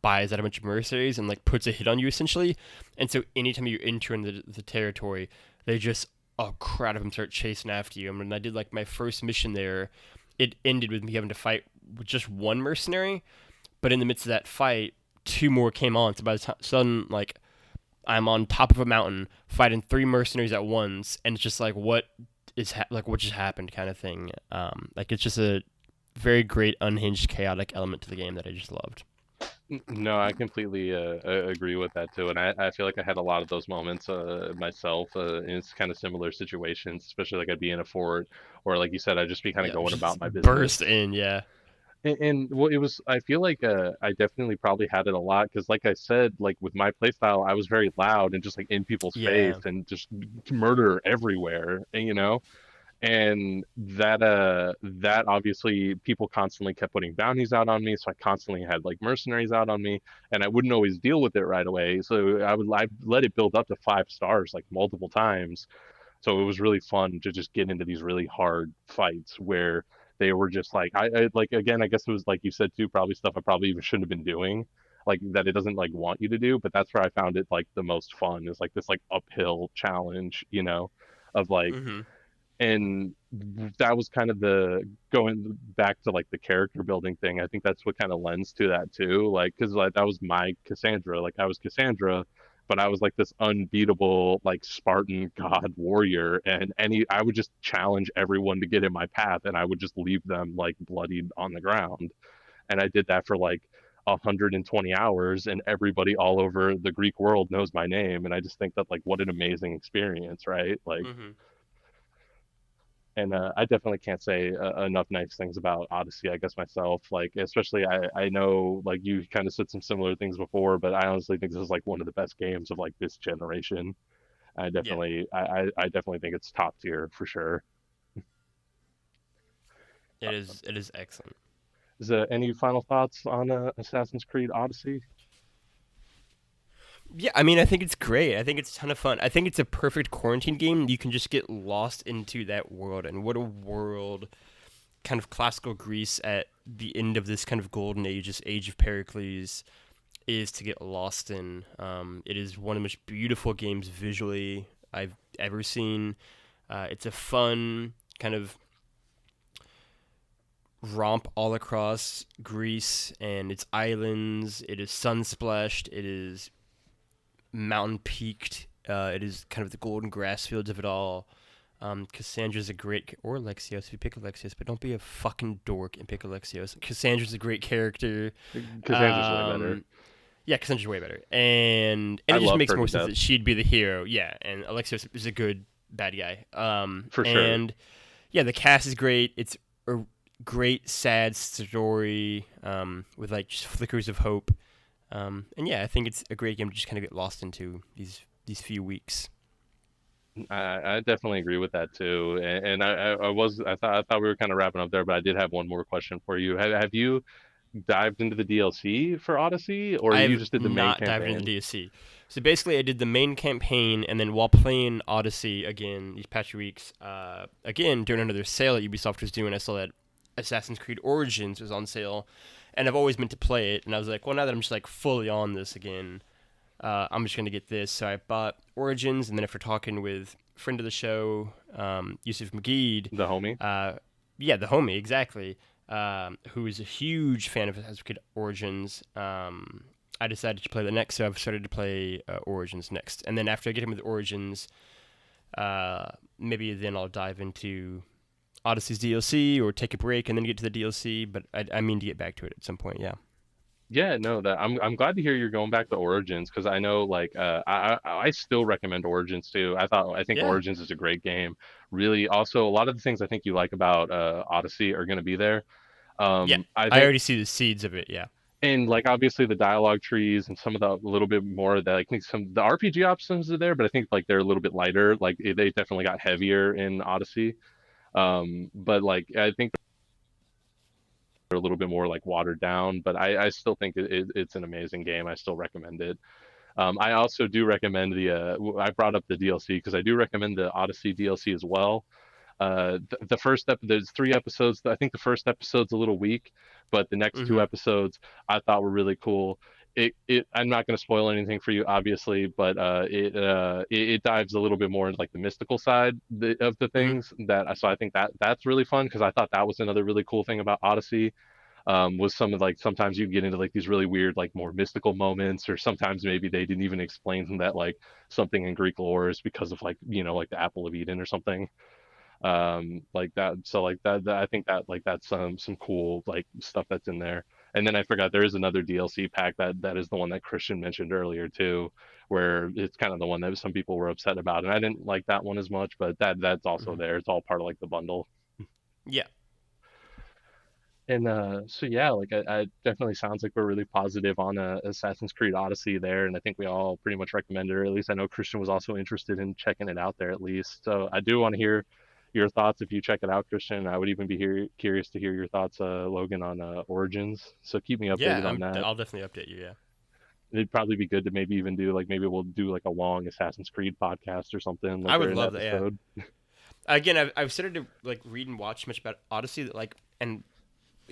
buys out a bunch of mercenaries and like puts a hit on you essentially. And so anytime you enter in the territory, they just, a crowd of them start chasing after you. And when I did like my first mission there, it ended with me having to fight with just one mercenary, but in the midst of that fight, 2 more came on. So by the time sudden, like I'm on top of a mountain fighting 3 mercenaries at once, and it's just like, what is like what just happened kind of thing. Like it's just a very great unhinged chaotic element to the game that I just loved. No, I completely agree with that too, and I feel like I had a lot of those moments myself in kind of similar situations, especially like I'd be in a fort, or like you said, I'd just be kind of Yeah, going about just my burst business. in. Yeah, And well, it was, I feel like I definitely probably had it a lot because, like I said, like with my playstyle, I was very loud and just like in people's face yeah. and just murder everywhere, and, and that obviously people constantly kept putting bounties out on me, so I constantly had like mercenaries out on me, and I wouldn't always deal with it right away, so I let it build up to 5 stars like multiple times. So it was really fun to just get into these really hard fights where they were just like, I like, again, I guess it was like you said too, probably stuff I probably even shouldn't have been doing, like that it doesn't like want you to do, but that's where I found it like the most fun, is like this like uphill challenge, of like, Mm-hmm. and that was kind of the going back to like the character building thing. I think that's what kind of lends to that too, like because like that was my Cassandra, like I was Cassandra, but I was like this unbeatable like Spartan god warrior, and I would just challenge everyone to get in my path, and I would just leave them like bloodied on the ground, and I did that for like 120 hours, and everybody all over the Greek world knows my name, and I just think that like what an amazing experience, right? Like, Mm-hmm. and I definitely can't say enough nice things about Odyssey, I guess myself. Like, especially I know like you kind of said some similar things before, but I honestly think this is like one of the best games of like this generation. Yeah, I definitely think it's top tier for sure. it is. It is excellent. Is there any final thoughts on Assassin's Creed Odyssey? Yeah, I mean, I think it's great. I think it's a ton of fun. I think it's a perfect quarantine game. You can just get lost into that world, and what a world! Kind of classical Greece at the end of this kind of golden age, this age of Pericles, is to get lost in. It is one of the most beautiful games visually I've ever seen. It's a fun kind of romp all across Greece and its islands. It is sun splashed. It is mountain peaked. It is kind of the golden grass fields of it all. Cassandra's a great, or Alexios if you pick Alexios, but don't be a fucking dork and pick Alexios. Cassandra's a great character. Cassandra's way better. Um, yeah, Cassandra's way better, and I it just love makes her to more sense death that she'd be the hero. Yeah, and Alexios is a good bad guy. for sure. And yeah, the cast is great. It's a great sad story with like just flickers of hope. And yeah, I think it's a great game to just kind of get lost into these few weeks. I definitely agree with that too, and I thought we were kind of wrapping up there, but I did have one more question for you. Have you dived into the DLC for Odyssey, or you I've just did the main not dived into the campaign? DLC. So basically, I did the main campaign, and then while playing Odyssey again these past few weeks, again during another sale that Ubisoft was doing, I saw that Assassin's Creed Origins was on sale, and I've always meant to play it. And I was like, well, now that I'm just like fully on this again, I'm just gonna get this. So I bought Origins, and then after talking with a friend of the show, Yusuf Magid, The homie? yeah, the homie exactly, who is a huge fan of Assassin's Creed Origins. I decided to play the next, so I've started to play Origins next, and then after I get him with Origins, maybe then I'll dive into Odyssey's DLC or take a break and then get to the DLC. But I mean to get back to it at some point. Yeah. Yeah, no, that I'm glad to hear you're going back to Origins, because I know like I still recommend Origins too. I think Yeah. Origins is a great game. Really, also a lot of the things I think you like about Odyssey are going to be there. Yeah. I I think, already see the seeds of it. Yeah. and like obviously the dialogue trees and some of the little bit more of that, I think some the RPG options are there, but I think like they're a little bit lighter. Like they definitely got heavier in Odyssey. But like I think they're a little bit more like watered down. But I still think it's an amazing game. I still recommend it. I also do recommend I brought up the DLC because I do recommend the Odyssey DLC as well. The first there's 3 episodes. I think the first episode's a little weak, but the next two Mm-hmm. episodes I thought were really cool. I'm not going to spoil anything for you, obviously, but it dives a little bit more into like the mystical side of the Mm-hmm. things so I think that's really fun, because I thought that was another really cool thing about Odyssey, was some of like sometimes you get into like these really weird like more mystical moments, or sometimes maybe they didn't even explain that like something in Greek lore is because of like like the apple of Eden or something, like that. So like that I think that like that's some cool like stuff that's in there. And then I forgot there is another DLC pack that is the one that Christian mentioned earlier too, where it's kind of the one that some people were upset about, and I didn't like that one as much, but that's also Hmm. there. It's all part of like the bundle. Yeah. And so yeah, like I definitely sounds like we're really positive on Assassin's Creed Odyssey there, and I think we all pretty much recommend it, or at least I know Christian was also interested in checking it out there at least. So I do want to hear your thoughts if you check it out, Christian. I would even be curious to hear your thoughts, Logan, on Origins. So keep me Yeah, updated on that. I'll definitely update you. Yeah. It'd probably be good to maybe even do like maybe we'll do like a long Assassin's Creed podcast or something like I would during the love that. Yeah. episode. Again, I've started to like read and watch much about Odyssey that like, and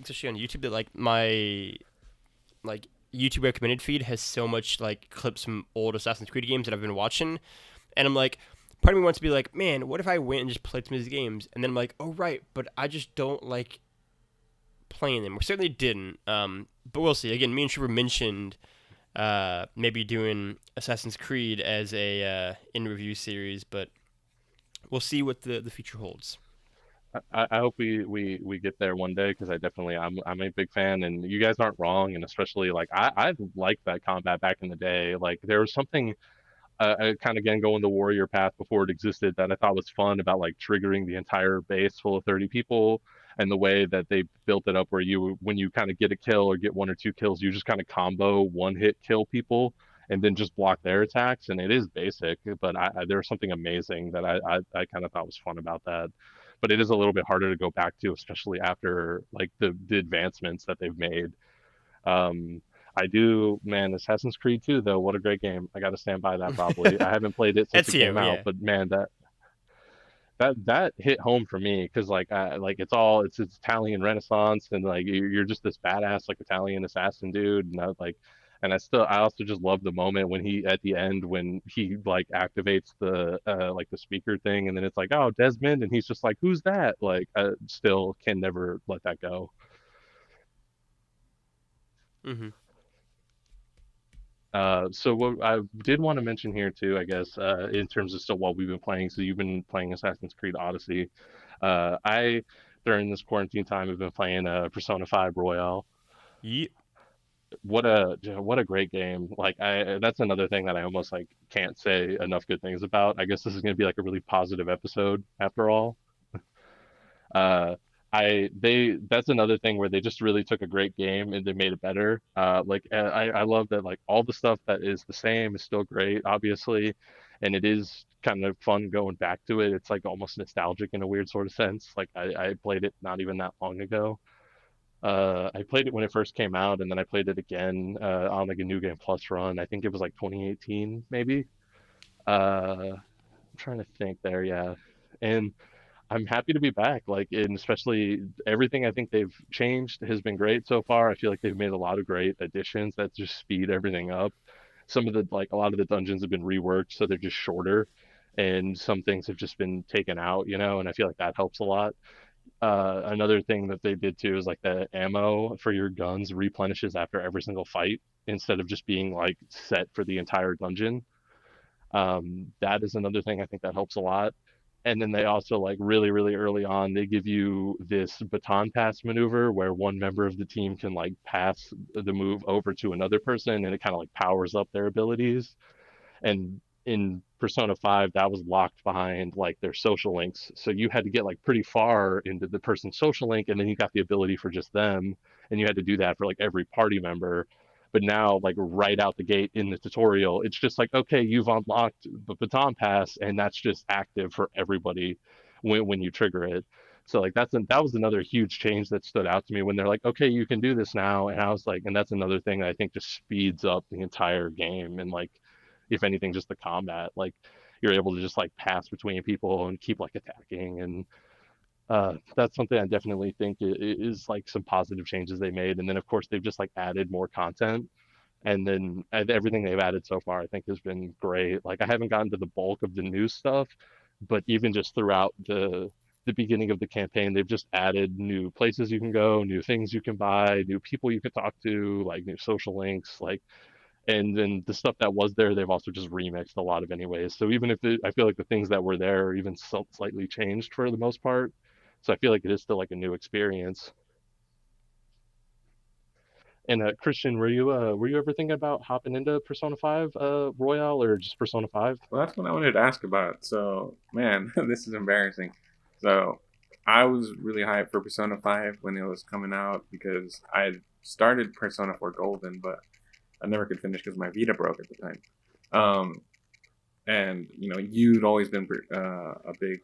especially on YouTube, that like my like YouTube recommended feed has so much like clips from old Assassin's Creed games that I've been watching, and I'm like, part of me wants to be like, man, what if I went and just played some of these games, and then I'm like, oh right, but I just don't like playing them. We certainly didn't. But we'll see. Again, me and Trevor mentioned maybe doing Assassin's Creed as a in review series, but we'll see what the future holds. I hope we get there one day because I definitely I'm a big fan and you guys aren't wrong, and especially like I liked that combat back in the day. Like there was something I kind of again going the warrior path before it existed that I thought was fun about like triggering the entire base full of 30 people, and the way that they built it up where you when you kind of get a kill or get one or two kills, you just kind of combo one hit kill people and then just block their attacks. And it is basic, but there's something amazing that I kind of thought was fun about that. But it is a little bit harder to go back to, especially after like the advancements that they've made. Um, I do, man. Assassin's Creed 2, though, what a great game. I got to stand by that. Probably, I haven't played it since it came Ezio, out, yeah. but man, that hit home for me because like it's Italian Renaissance, and like you're just this badass like Italian assassin dude, and I also just love the moment when he at the end when he like activates the like the speaker thing, and then it's like, oh, Desmond, and he's just like, who's that? Like I still can never let that go. Hmm. So what I did want to mention here too, I guess, in terms of still what we've been playing. So you've been playing Assassin's Creed Odyssey. I during this quarantine time have been playing Persona 5 Royale. Yeah. What a great game. Like I that's another thing that I almost like can't say enough good things about. I guess this is going to be like a really positive episode after all. Uh, they that's another thing where they just really took a great game and they made it better. I love that like all the stuff that is the same is still great, obviously, and it is kind of fun going back to it. It's like almost nostalgic in a weird sort of sense. Like I played it not even that long ago. I played it when it first came out, and then I played it again on like a New Game Plus run. I think it was like 2018, maybe. I'm trying to think there, yeah. And I'm happy to be back. Like, and especially everything I think they've changed has been great so far. I feel like they've made a lot of great additions that just speed everything up. Some of the like a lot of the dungeons have been reworked, so they're just shorter, and some things have just been taken out, and I feel like that helps a lot. Another thing that they did too is like the ammo for your guns replenishes after every single fight instead of just being like set for the entire dungeon. That is another thing I think that helps a lot. And then they also like really, really early on, they give you this baton pass maneuver where one member of the team can like pass the move over to another person and it kind of like powers up their abilities. And in Persona 5, that was locked behind like their social links. So you had to get like pretty far into the person's social link and then you got the ability for just them. And you had to do that for like every party member. But now, like right out the gate in the tutorial, it's just like, okay, you've unlocked the baton pass, and that's just active for everybody when you trigger it. So like that was another huge change that stood out to me when they're like, okay, you can do this now, and I was like, and that's another thing that I think just speeds up the entire game, and like, if anything, just the combat, like you're able to just like pass between people and keep like attacking, and that's something I definitely think is like some positive changes they made. And then of course they've just like added more content. And then everything they've added so far, I think, has been great. Like I haven't gotten to the bulk of the new stuff, but even just throughout the beginning of the campaign, they've just added new places you can go, new things you can buy, new people you can talk to, like new social links, like and then the stuff that was there, they've also just remixed a lot of anyways. So even if I feel like the things that were there are even slightly changed for the most part, so I feel like it is still like a new experience. And Christian, were you ever thinking about hopping into Persona 5 Royale or just Persona 5? Well, that's what I wanted to ask about. So, man, this is embarrassing. So, I was really hyped for Persona 5 when it was coming out because I started Persona 4 Golden, but I never could finish because my Vita broke at the time. Um, and you'd always been a big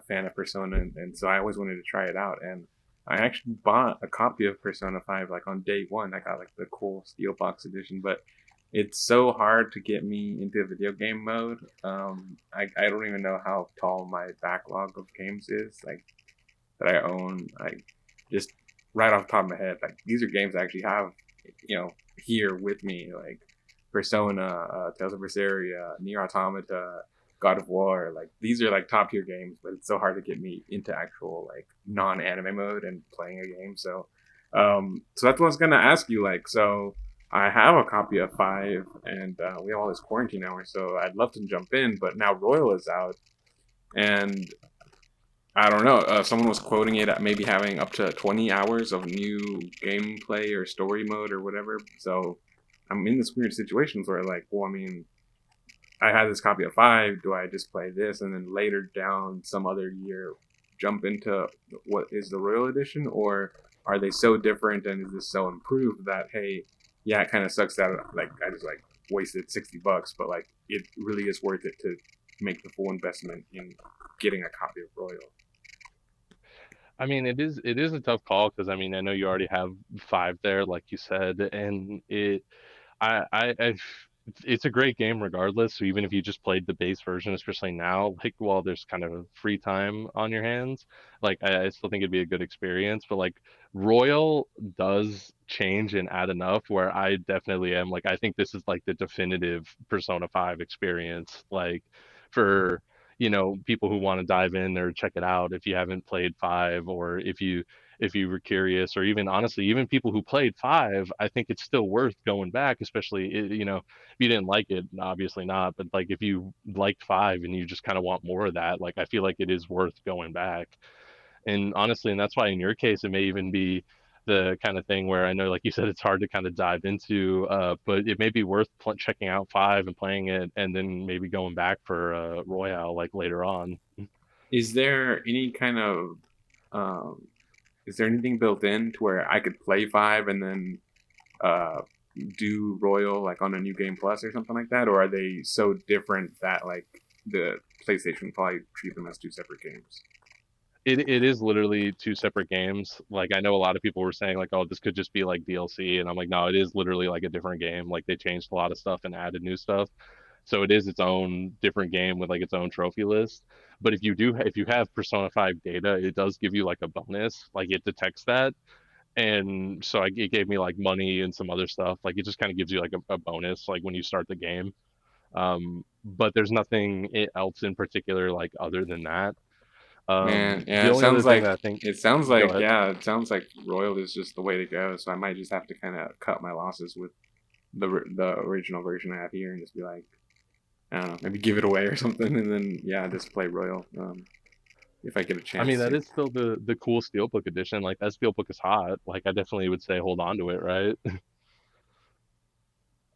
fan of Persona, and so I always wanted to try it out. And I actually bought a copy of Persona 5 like on day one. I got like the cool steel box edition, but it's so hard to get me into video game mode. I don't even know how tall my backlog of games is, like that I own. I just right off the top of my head, like these are games I actually have, here with me, like Persona, Tales of Berseria, Nier Automata, God of War. Like these are like top tier games, but it's so hard to get me into actual like non anime mode and playing a game. So that's what I was gonna ask you. Like, so I have a copy of 5, and we have all this quarantine hours, so I'd love to jump in. But now Royal is out, and I don't know. Someone was quoting it at maybe having up to 20 hours of new gameplay or story mode or whatever. So I'm in this weird situation where, like, well, I mean, I had this copy of 5. Do I just play this and then later down some other year jump into what is the Royal Edition? Or are they so different and is this so improved that, hey, yeah, it kind of sucks that, like, I just, like, wasted $60, but, like, it really is worth it to make the full investment in getting a copy of Royal? I mean, it is a tough call because I mean I know you already have 5 there, like you said, and I it's a great game regardless. So even if you just played the base version, especially now, like while there's kind of free time on your hands, like I still think it'd be a good experience. But like Royal does change and add enough where I definitely am like I think this is like the definitive Persona 5 experience. Like for people who want to dive in or check it out if you haven't played 5 or if you were curious or even honestly even people who played 5, I think it's still worth going back, especially if you didn't like it, obviously not, but like if you liked 5 and you just kind of want more of that, like I feel like it is worth going back. And honestly, and that's why in your case it may even be the kind of thing where I know like you said it's hard to kind of dive into, but it may be worth checking out 5 and playing it and then maybe going back for Royale like later on. Is there any kind of um, is there anything built in to where I could play 5 and then uh, do Royal like on a New Game Plus or something like that, or are they so different that like the PlayStation would probably treat them as two separate games? It is literally two separate games. Like I know a lot of people were saying like, oh, this could just be like DLC, and I'm like, no, it is literally like a different game. Like they changed a lot of stuff and added new stuff. So it is its own different game with like its own trophy list. But if you have Persona 5 data, it does give you like a bonus. Like it detects that, and so it gave me like money and some other stuff. Like it just kind of gives you like a bonus like when you start the game. But there's nothing else in particular like other than that. Man, yeah, The only other thing that I think, go ahead. it sounds like Royal is just the way to go. So I might just have to kind of cut my losses with the original version I have here and just be like, I don't know, maybe give it away or something, and then yeah, just play Royal if I get a I mean, chance that to. is still the cool Steelbook edition. Like that Steelbook is hot. Like I definitely would say hold on to it, right?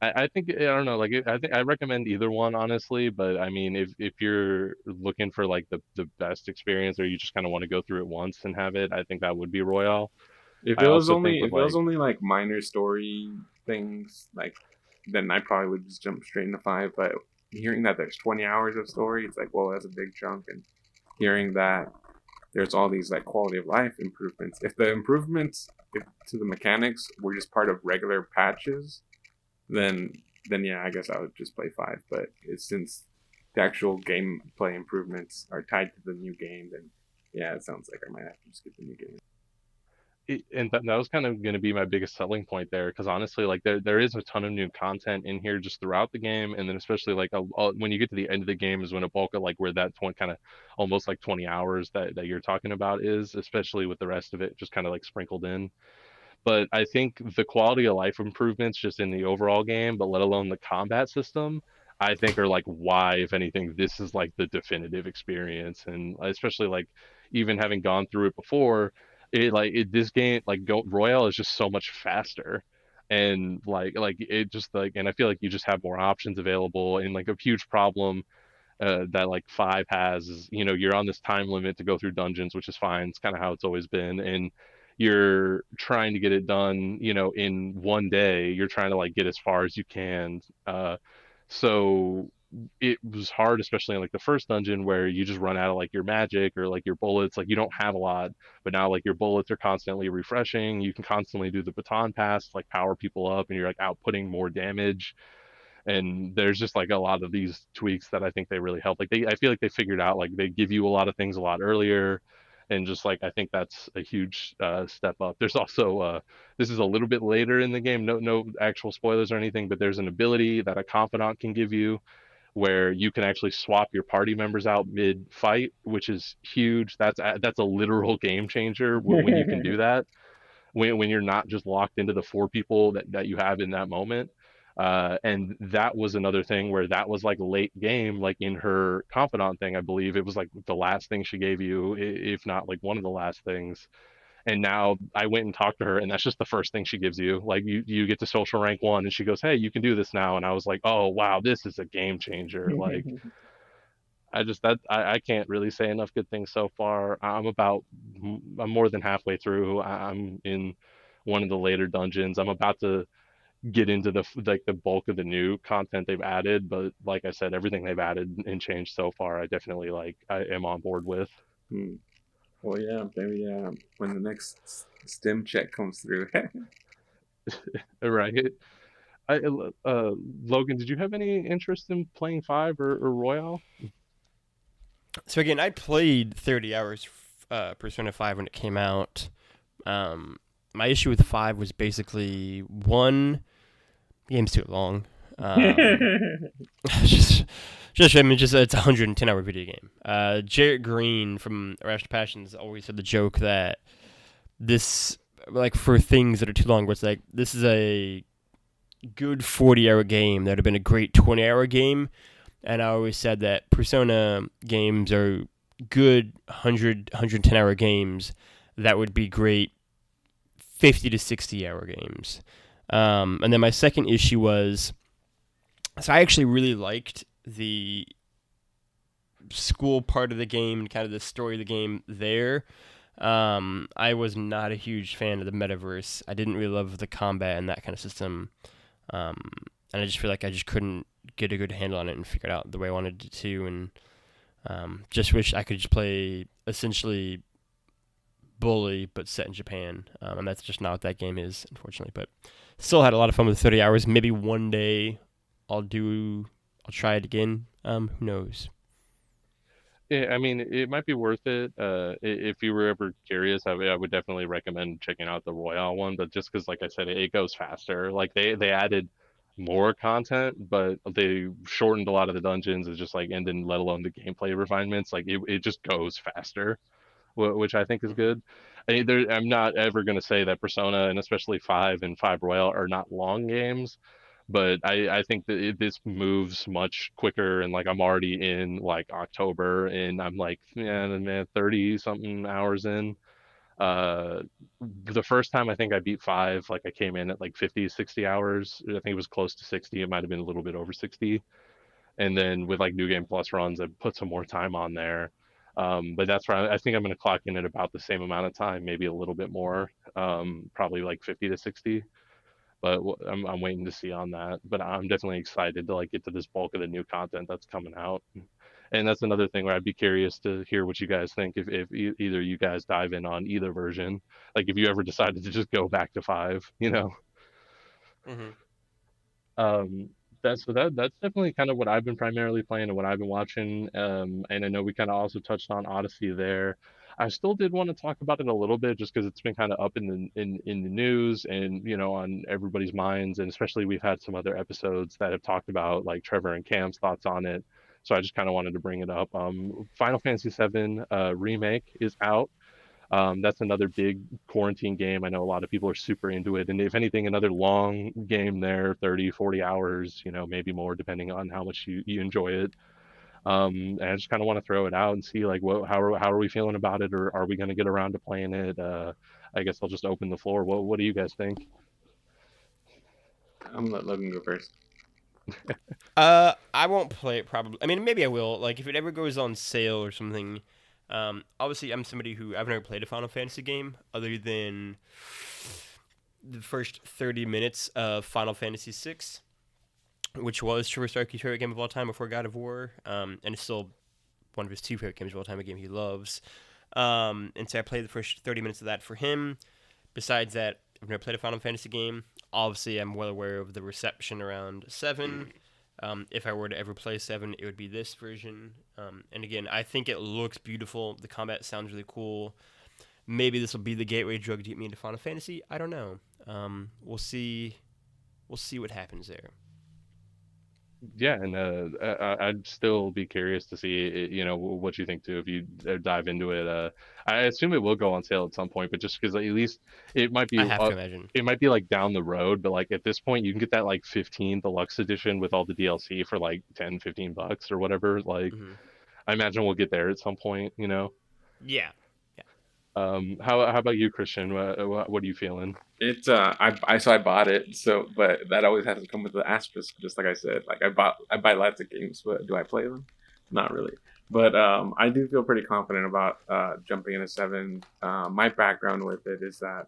I think I don't know. Like I think I recommend either one honestly. But I mean, if you're looking for like the best experience, or you just kind of want to go through it once and have it, I think that would be Royale. I also think with If it was like only like minor story things, like then I probably would just jump straight into 5. But hearing that there's 20 hours of story, it's like, well, that's a big chunk. And hearing that there's all these like quality of life improvements. If the improvements to the mechanics were just part of regular patches, then yeah, I guess I would just play 5. But since the actual gameplay improvements are tied to the new game, then yeah, it sounds like I might have to just get the new game. and that was kind of going to be my biggest selling point there because honestly like there is a ton of new content in here just throughout the game, and then especially like when you get to the end of the game is when a bulk of like where that 20 kind of almost like 20 hours that you're talking about is, especially with the rest of it just kind of like sprinkled in. But I think the quality of life improvements just in the overall game, but let alone the combat system, I think are like why, if anything, this is like the definitive experience. And especially like even having gone through it before, this game like Go Royale is just so much faster. and like it just like, and I feel like you just have more options available. And like a huge problem that like five has is, you're on this time limit to go through dungeons, which is fine. It's kind of how it's always been. And you're trying to get it done, in one day. You're trying to like get as far as you can. So it was hard, especially in like the first dungeon where you just run out of like your magic or like your bullets. Like you don't have a lot, but now like your bullets are constantly refreshing. You can constantly do the baton pass, like power people up, and you're like outputting more damage. And there's just like a lot of these tweaks that I think they really help. Like I feel like they figured out like they give you a lot of things a lot earlier, and just like I think that's a huge step up. There's also this is a little bit later in the game. No actual spoilers or anything, but there's an ability that a confidant can give you where you can actually swap your party members out mid fight, which is huge. That's a literal game changer when you can do that, when you're not just locked into the four people that you have in that moment. And that was another thing where that was like late game, like in her confidant thing. I believe it was like the last thing she gave you, if not like one of the last things. And now I went and talked to her, and that's just the first thing she gives you. Like you get to social rank 1, and she goes, "Hey, you can do this now." And I was like, "Oh wow, this is a game changer!" Like I can't really say enough good things so far. I'm more than halfway through. I'm in one of the later dungeons. I'm about to get into the bulk of the new content they've added, but like I said, everything they've added and changed so far, I definitely I am on board with. Well, yeah, maybe when the next stim check comes through. Right. Logan, did you have any interest in playing 5 or Royale? So again, I played 30 hours Persona 5 when it came out. My issue with 5 was basically one, the game's too long. Just it's a 110-hour video game. Jarrett Green from Irrational Passions always said the joke that this, like, for things that are too long, where it's like, this is a good 40-hour game that would have been a great 20-hour game. And I always said that Persona games are good 110-hour games that would be great 50 to 60-hour games. And then my second issue was, so I actually really liked the school part of the game and kind of the story of the game there. I was not a huge fan of the metaverse. I didn't really love the combat and that kind of system. And I just feel like I just couldn't get a good handle on it and figure it out the way I wanted to. And just wish I could just play essentially Bully, but set in Japan. And that's just not what that game is, unfortunately. But still had a lot of fun with 30 hours. Maybe one day I'll try it again. Who knows? Yeah, I mean, it might be worth it. If you were ever curious, I would definitely recommend checking out the Royale one. But just because, like I said, it goes faster. Like they added more content, but they shortened a lot of the dungeons. It's just like, and then let alone the gameplay refinements. Like it just goes faster, which I think is good. I'm not ever going to say that Persona, and especially 5 and 5 Royale, are not long games, but I think that this moves much quicker. And like I'm already in like October, and I'm like, man, 30 something hours in. uh the first time I think I beat 5, like I came in at like 50, 60 hours. I think it was close to 60. It might have been a little bit over 60. And then with like New Game Plus runs, I put some more time on there. But that's where I think I'm going to clock in at about the same amount of time, maybe a little bit more, probably like 50 to 60. But I'm waiting to see on that. But I'm definitely excited to like get to this bulk of the new content that's coming out. And that's another thing where I'd be curious to hear what you guys think, if either you guys dive in on either version, like if you ever decided to just go back to 5, Mm-hmm. That's definitely kind of what I've been primarily playing and what I've been watching. And I know we kind of also touched on Odyssey there. I still did want to talk about it a little bit, just because it's been kind of up in the news, and on everybody's minds, and especially we've had some other episodes that have talked about like Trevor and Cam's thoughts on it. So I just kind of wanted to bring it up. Final Fantasy VII remake is out. That's another big quarantine game. I know a lot of people are super into it. And if anything, another long game there, 30, 40 hours, maybe more, depending on how much you enjoy it. And I just kind of want to throw it out and see like how are we feeling about it, or are we going to get around to playing it? I guess I'll just open the floor. What do you guys think? I'm gonna let Logan go first. I won't play it probably. I mean, maybe I will. Like, if it ever goes on sale or something. Obviously, I'm somebody who I've never played a Final Fantasy game other than the first 30 minutes of Final Fantasy VI, which was Trevor Starkey's favorite game of all time before God of War, and it's still one of his two favorite games of all time, a game he loves. And so I played the first 30 minutes of that for him. Besides that, I've never played a Final Fantasy game. Obviously, I'm well aware of the reception around 7. If I were to ever play 7, it would be this version. And again, I think it looks beautiful. The combat sounds really cool. Maybe this will be the gateway drug to get me into Final Fantasy. I don't know. We'll see. We'll see what happens there. Yeah, and I'd still be curious to see, what you think too if you dive into it. I assume it will go on sale at some point, but just because at least it might be, I have to imagine. it might be like down the road, but like at this point, you can get that like 15 deluxe edition with all the DLC for like 10, $15 or whatever. Like, Mm-hmm. I imagine we'll get there at some point. Yeah. How about you, Christian? What are you feeling? It's I bought it, so but that always has to come with the asterisk, just like I said. Like I buy lots of games, but do I play them? Not really. But I do feel pretty confident about jumping into 7. My background with it is that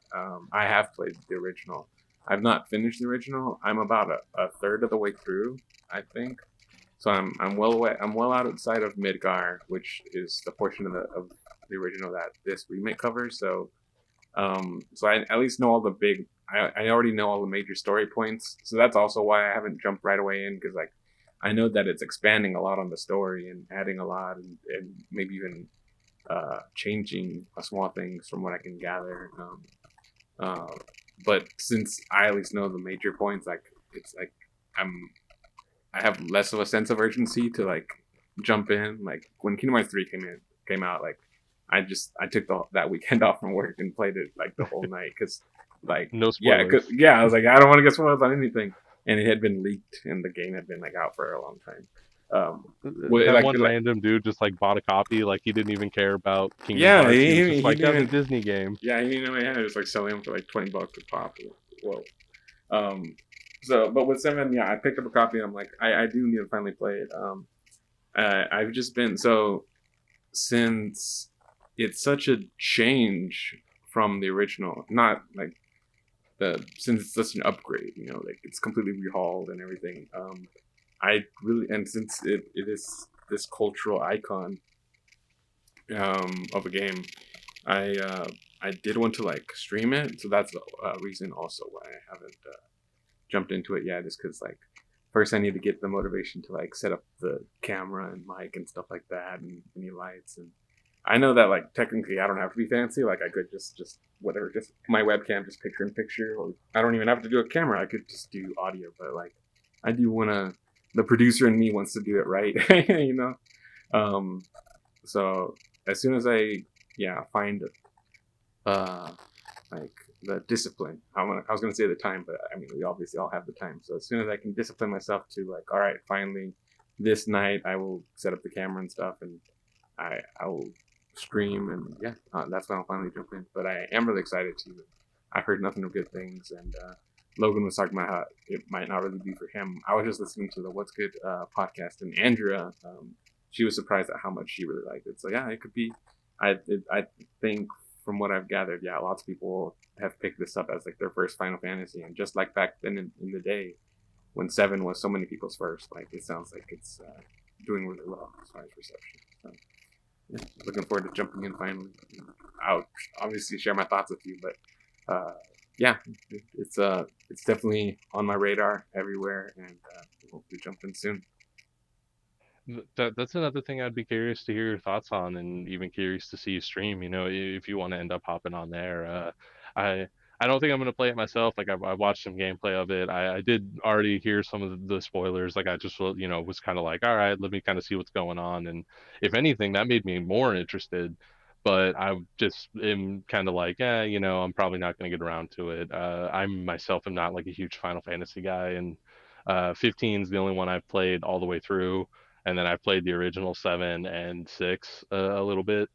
I have played the original. I've not finished the original. I'm about a third of the way through, I think. So I'm well away. I'm well outside of Midgar, which is the portion of the original that this remake covers. So I at least know all the big. I already know all the major story points. So that's also why I haven't jumped right away in, because like I know that it's expanding a lot on the story and adding a lot, and maybe even changing small things from what I can gather. Uh, but since I at least know the major points, like it's like I'm I have less of a sense of urgency to like jump in. Like when Kingdom Hearts 3 came out, like I took that weekend off from work and played it like the whole night, because like No yeah, spoilers. I was like, I don't want to get spoiled on anything, and it had been leaked and the game had been like out for a long time. That Like, one random dude just like bought a copy, like he didn't even care about Kingdom yeah, Hearts. He was just he like, didn't "That's a even, Disney game." yeah, he didn't know he had it. It was like selling them for like $20 a pop. Whoa. Um, so, but with 7, yeah, I picked up a copy. And I'm like, I do need to finally play it. I've just been so since it's such a change from the original, not like since it's such an upgrade, like it's completely rehauled and everything. I really, and since it is this cultural icon of a game, I did want to like stream it, so that's a reason also why I haven't jumped into it yet. Is because like first I need to get the motivation to like set up the camera and mic and stuff like that, and any lights. And I know that like technically I don't have to be fancy. Like I could just whatever, just my webcam, just picture in picture, or I don't even have to do a camera. I could just do audio. But like I do want to. The producer in me wants to do it right, you know. So as soon as I find like the discipline, I was gonna say the time, but I mean we obviously all have the time. So as soon as I can discipline myself to like, all right, finally this night I will set up the camera and stuff, and I will stream, and that's when I'll finally jump in. But I am really excited to. I've heard nothing but good things, and Logan was talking about how it might not really be for him. I was just listening to the What's Good podcast, and Andrea, she was surprised at how much she really liked it. So yeah, it could be. I think from what I've gathered, lots of people have picked this up as like their first Final Fantasy, and just like back then in the day when 7 was so many people's first, like it sounds like it's doing really well as far as reception. So yeah, looking forward to jumping in finally. I'll obviously share my thoughts with you, but it's definitely on my radar everywhere, and we'll be jumping soon. That's another thing I'd be curious to hear your thoughts on, and even curious to see you stream. If you want to end up hopping on there. I don't think I'm gonna play it myself. Like I watched some gameplay of it. I did already hear some of the spoilers. Like I just was kind of like, all right, let me kind of see what's going on. And if anything, that made me more interested. But I just am kind of like, I'm probably not gonna get around to it. I myself am not like a huge Final Fantasy guy, and 15 is the only one I've played all the way through, and then I played the original 7 and 6 a little bit.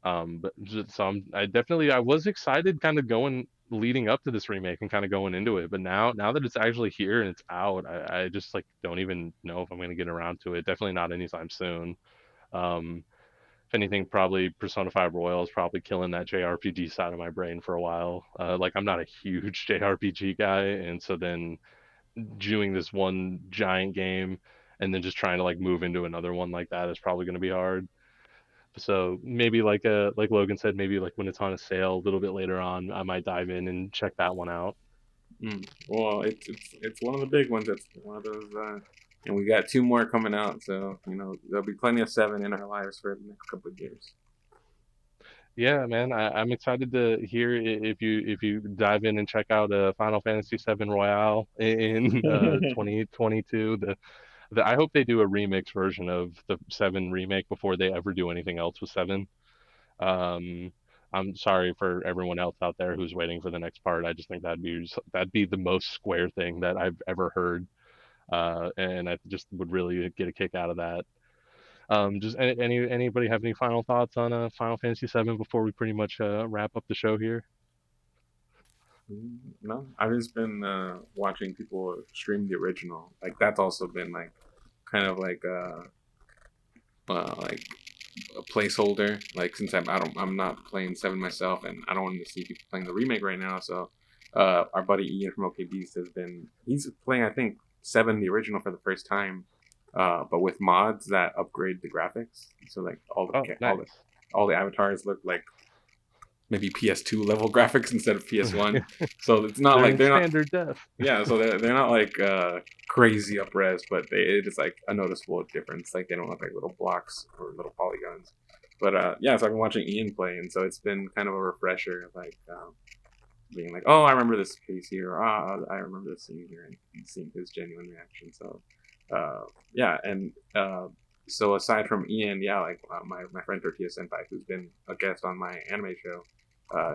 But so I was excited, kind of going leading up to this remake and kind of going into it. But now that it's actually here and it's out, I just like don't even know if I'm going to get around to it. Definitely not anytime soon. If anything, probably Persona 5 Royal is probably killing that JRPG side of my brain for a while. Like I'm not a huge JRPG guy, and so then doing this one giant game and then just trying to like move into another one like that is probably going to be hard. So maybe like Logan said, maybe like when it's on a sale a little bit later on, I might dive in and check that one out. Well, it's one of the big ones. It's one of those, and we got 2 more coming out. So there'll be plenty of 7 in our lives for the next couple of years. Yeah, man, I'm excited to hear if you dive in and check out Final Fantasy 7 Royale in 2022. I hope they do a remix version of the 7 remake before they ever do anything else with 7. Um, I'm sorry for everyone else out there who's waiting for the next part. I just think that'd be the most Square thing that I've ever heard, and I just would really get a kick out of that. Just anybody have any final thoughts on Final Fantasy 7 before we pretty much wrap up the show here? No, I've just been watching people stream the original. Like that's also been like kind of like like a placeholder. Like since I'm not playing 7 myself, and I don't want to see people playing the remake right now. So our buddy Ian from OK Beast he's playing I think 7 the original for the first time, but with mods that upgrade the graphics. So like Nice. all the avatars look like maybe PS2 level graphics instead of PS1. So it's not like they're not standard def. Yeah, so they're not like crazy up res, but it's like a noticeable difference. Like they don't look like little blocks or little polygons. But yeah, so I've been watching Ian play, and so it's been kind of a refresher, like being like, oh, I remember this piece here, or I remember this scene here, and seeing his genuine reaction. So yeah, and so aside from Ian, yeah, like my friend Tortilla Senpai, who's been a guest on my anime show,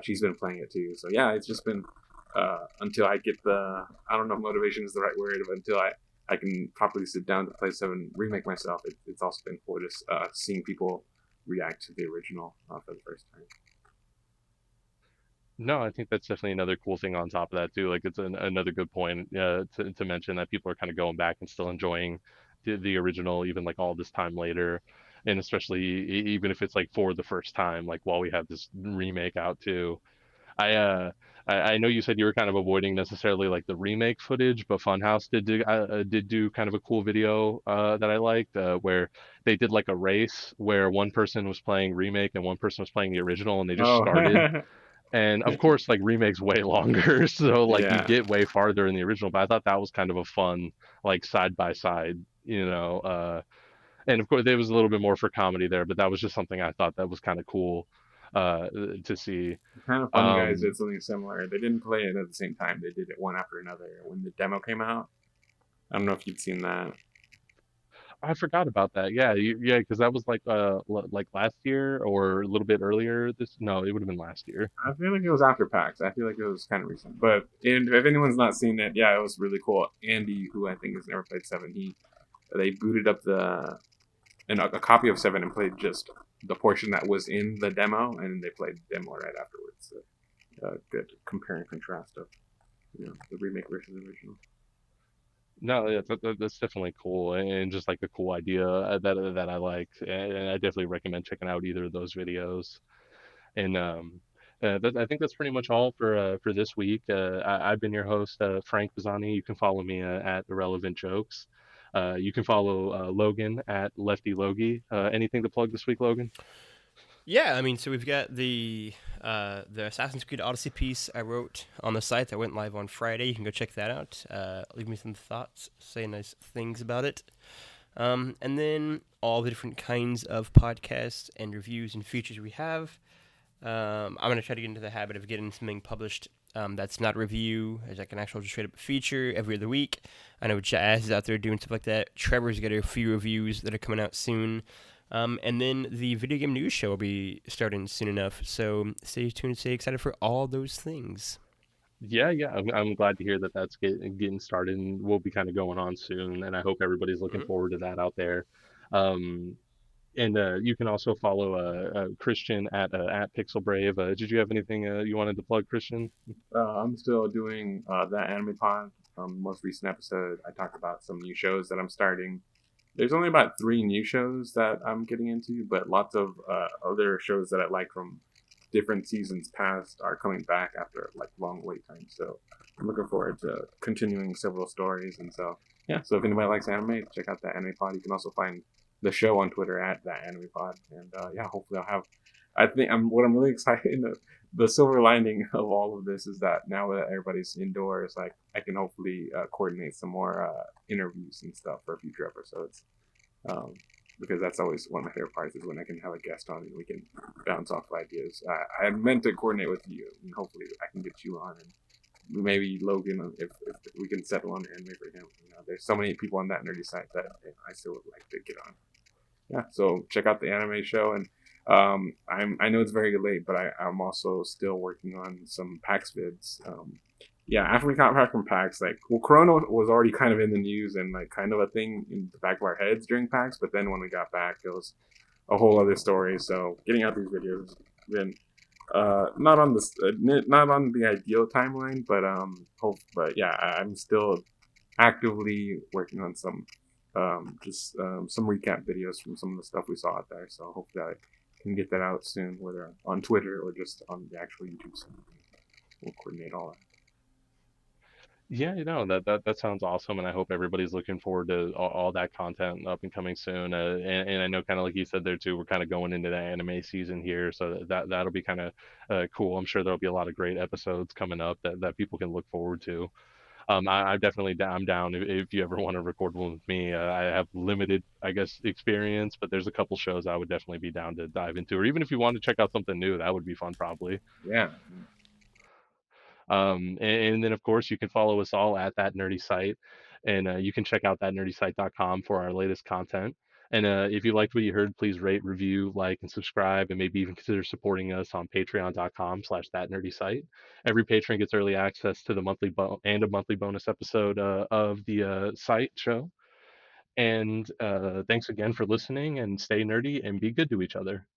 she's been playing it too. So yeah, it's just been until I get I don't know if motivation is the right word, but until I can properly sit down to play 7 remake myself, it's also been cool just seeing people react to the original for the first time. No, I think that's definitely another cool thing on top of that too. Like it's another good point to mention that people are kind of going back and still enjoying the original, even like all this time later, and especially even if it's like for the first time, like while we have this remake out too. I know you said you were kind of avoiding necessarily like the remake footage, but Funhouse did do kind of a cool video that I liked where they did like a race where one person was playing remake and one person was playing the original, and they just started. And of course, like remake's way longer, so like you Yeah. get way farther in the original. But I thought that was kind of a fun like side by side, and of course there was a little bit more for comedy there, but that was just something I thought that was kind of cool to see. Kind of Fun Guys did something similar. They didn't play it at the same time. They did it one after another when the demo came out. I don't know if you'd seen that. I forgot about that. Yeah, because that was like last year or a little bit earlier. No, it would have been last year. I feel like it was after PAX. I feel like it was kind of recent. But if anyone's not seen it, yeah, it was really cool. Andy, who I think has never played 7, they booted up a copy of 7 and played just the portion that was in the demo, and they played the demo right afterwards. So, good compare and contrast of the remake versus the original. No, yeah, that's definitely cool, and just like a cool idea that I liked, and I definitely recommend checking out either of those videos. And I think that's pretty much all for this week. I've been your host, Frank Pisani. You can follow me at Irrelevant Jokes. You can follow Logan at Lefty Logie. Anything to plug this week, Logan? Yeah, I mean, so we've got the Assassin's Creed Odyssey piece I wrote on the site that went live on Friday. You can go check that out. Leave me some thoughts, say nice things about it. And then all the different kinds of podcasts and reviews and features we have. I'm going to try to get into the habit of getting something published that's not a review, as like an actual just straight up feature every other week. I know Jazz is out there doing stuff like that. Trevor's got a few reviews that are coming out soon. And then the video game news show will be starting soon enough. So stay tuned, stay excited for all those things. Yeah. I'm glad to hear that that's getting started, and we'll be kind of going on soon. And I hope everybody's looking forward to that out there. And you can also follow Christian at Pixel Brave. Did you have anything you wanted to plug, Christian? I'm still doing that anime pod. Most recent episode, I talked about some new shows that I'm starting. There's only about 3 new shows that I'm getting into, but lots of other shows that I like from different seasons past are coming back after like long wait times. So I'm looking forward to continuing several stories. And so yeah, so if anybody likes anime, check out that anime pod. You can also find the show on Twitter at that anime pod. And yeah, hopefully I'll have. I think I'm really excited. The silver lining of all of this is that now that everybody's indoors, like I can hopefully coordinate some more interviews and stuff for future episodes. Um, because that's always one of my favorite parts is when I can have a guest on and we can bounce off ideas. I meant to coordinate with you, and hopefully I can get you on, and maybe Logan if we can settle on anime for him. There's so many people on that nerdy site that I still would like to get on. Yeah, so check out the anime show, and I know it's very late, but I'm also still working on some PAX vids. Yeah, after we got back from PAX, like, well, Corona was already kind of in the news and like kind of a thing in the back of our heads during PAX, but then when we got back, it was a whole other story. So getting out these videos has been not on the ideal timeline, but but yeah, I'm still actively working on some some recap videos from some of the stuff we saw out there. So hopefully I can get that out soon, whether on Twitter or just on the actual YouTube. So we'll coordinate all that. Yeah, that sounds awesome, and I hope everybody's looking forward to all that content up and coming soon. And I know, kind of like you said there too, we're kind of going into the anime season here, so that'll be kind of cool. I'm sure there'll be a lot of great episodes coming up that people can look forward to. I'm definitely down. I'm down if you ever want to record one with me. I have limited, I guess, experience, but there's a couple shows I would definitely be down to dive into, or even if you want to check out something new, that would be fun, probably. Yeah. And then, of course, you can follow us all at that nerdy site, and you can check out thatnerdysite.com for our latest content. And if you liked what you heard, please rate, review, like, and subscribe, and maybe even consider supporting us on patreon.com/thatnerdysite. Every patron gets early access to the and a monthly bonus episode of the site show. And thanks again for listening, and stay nerdy and be good to each other.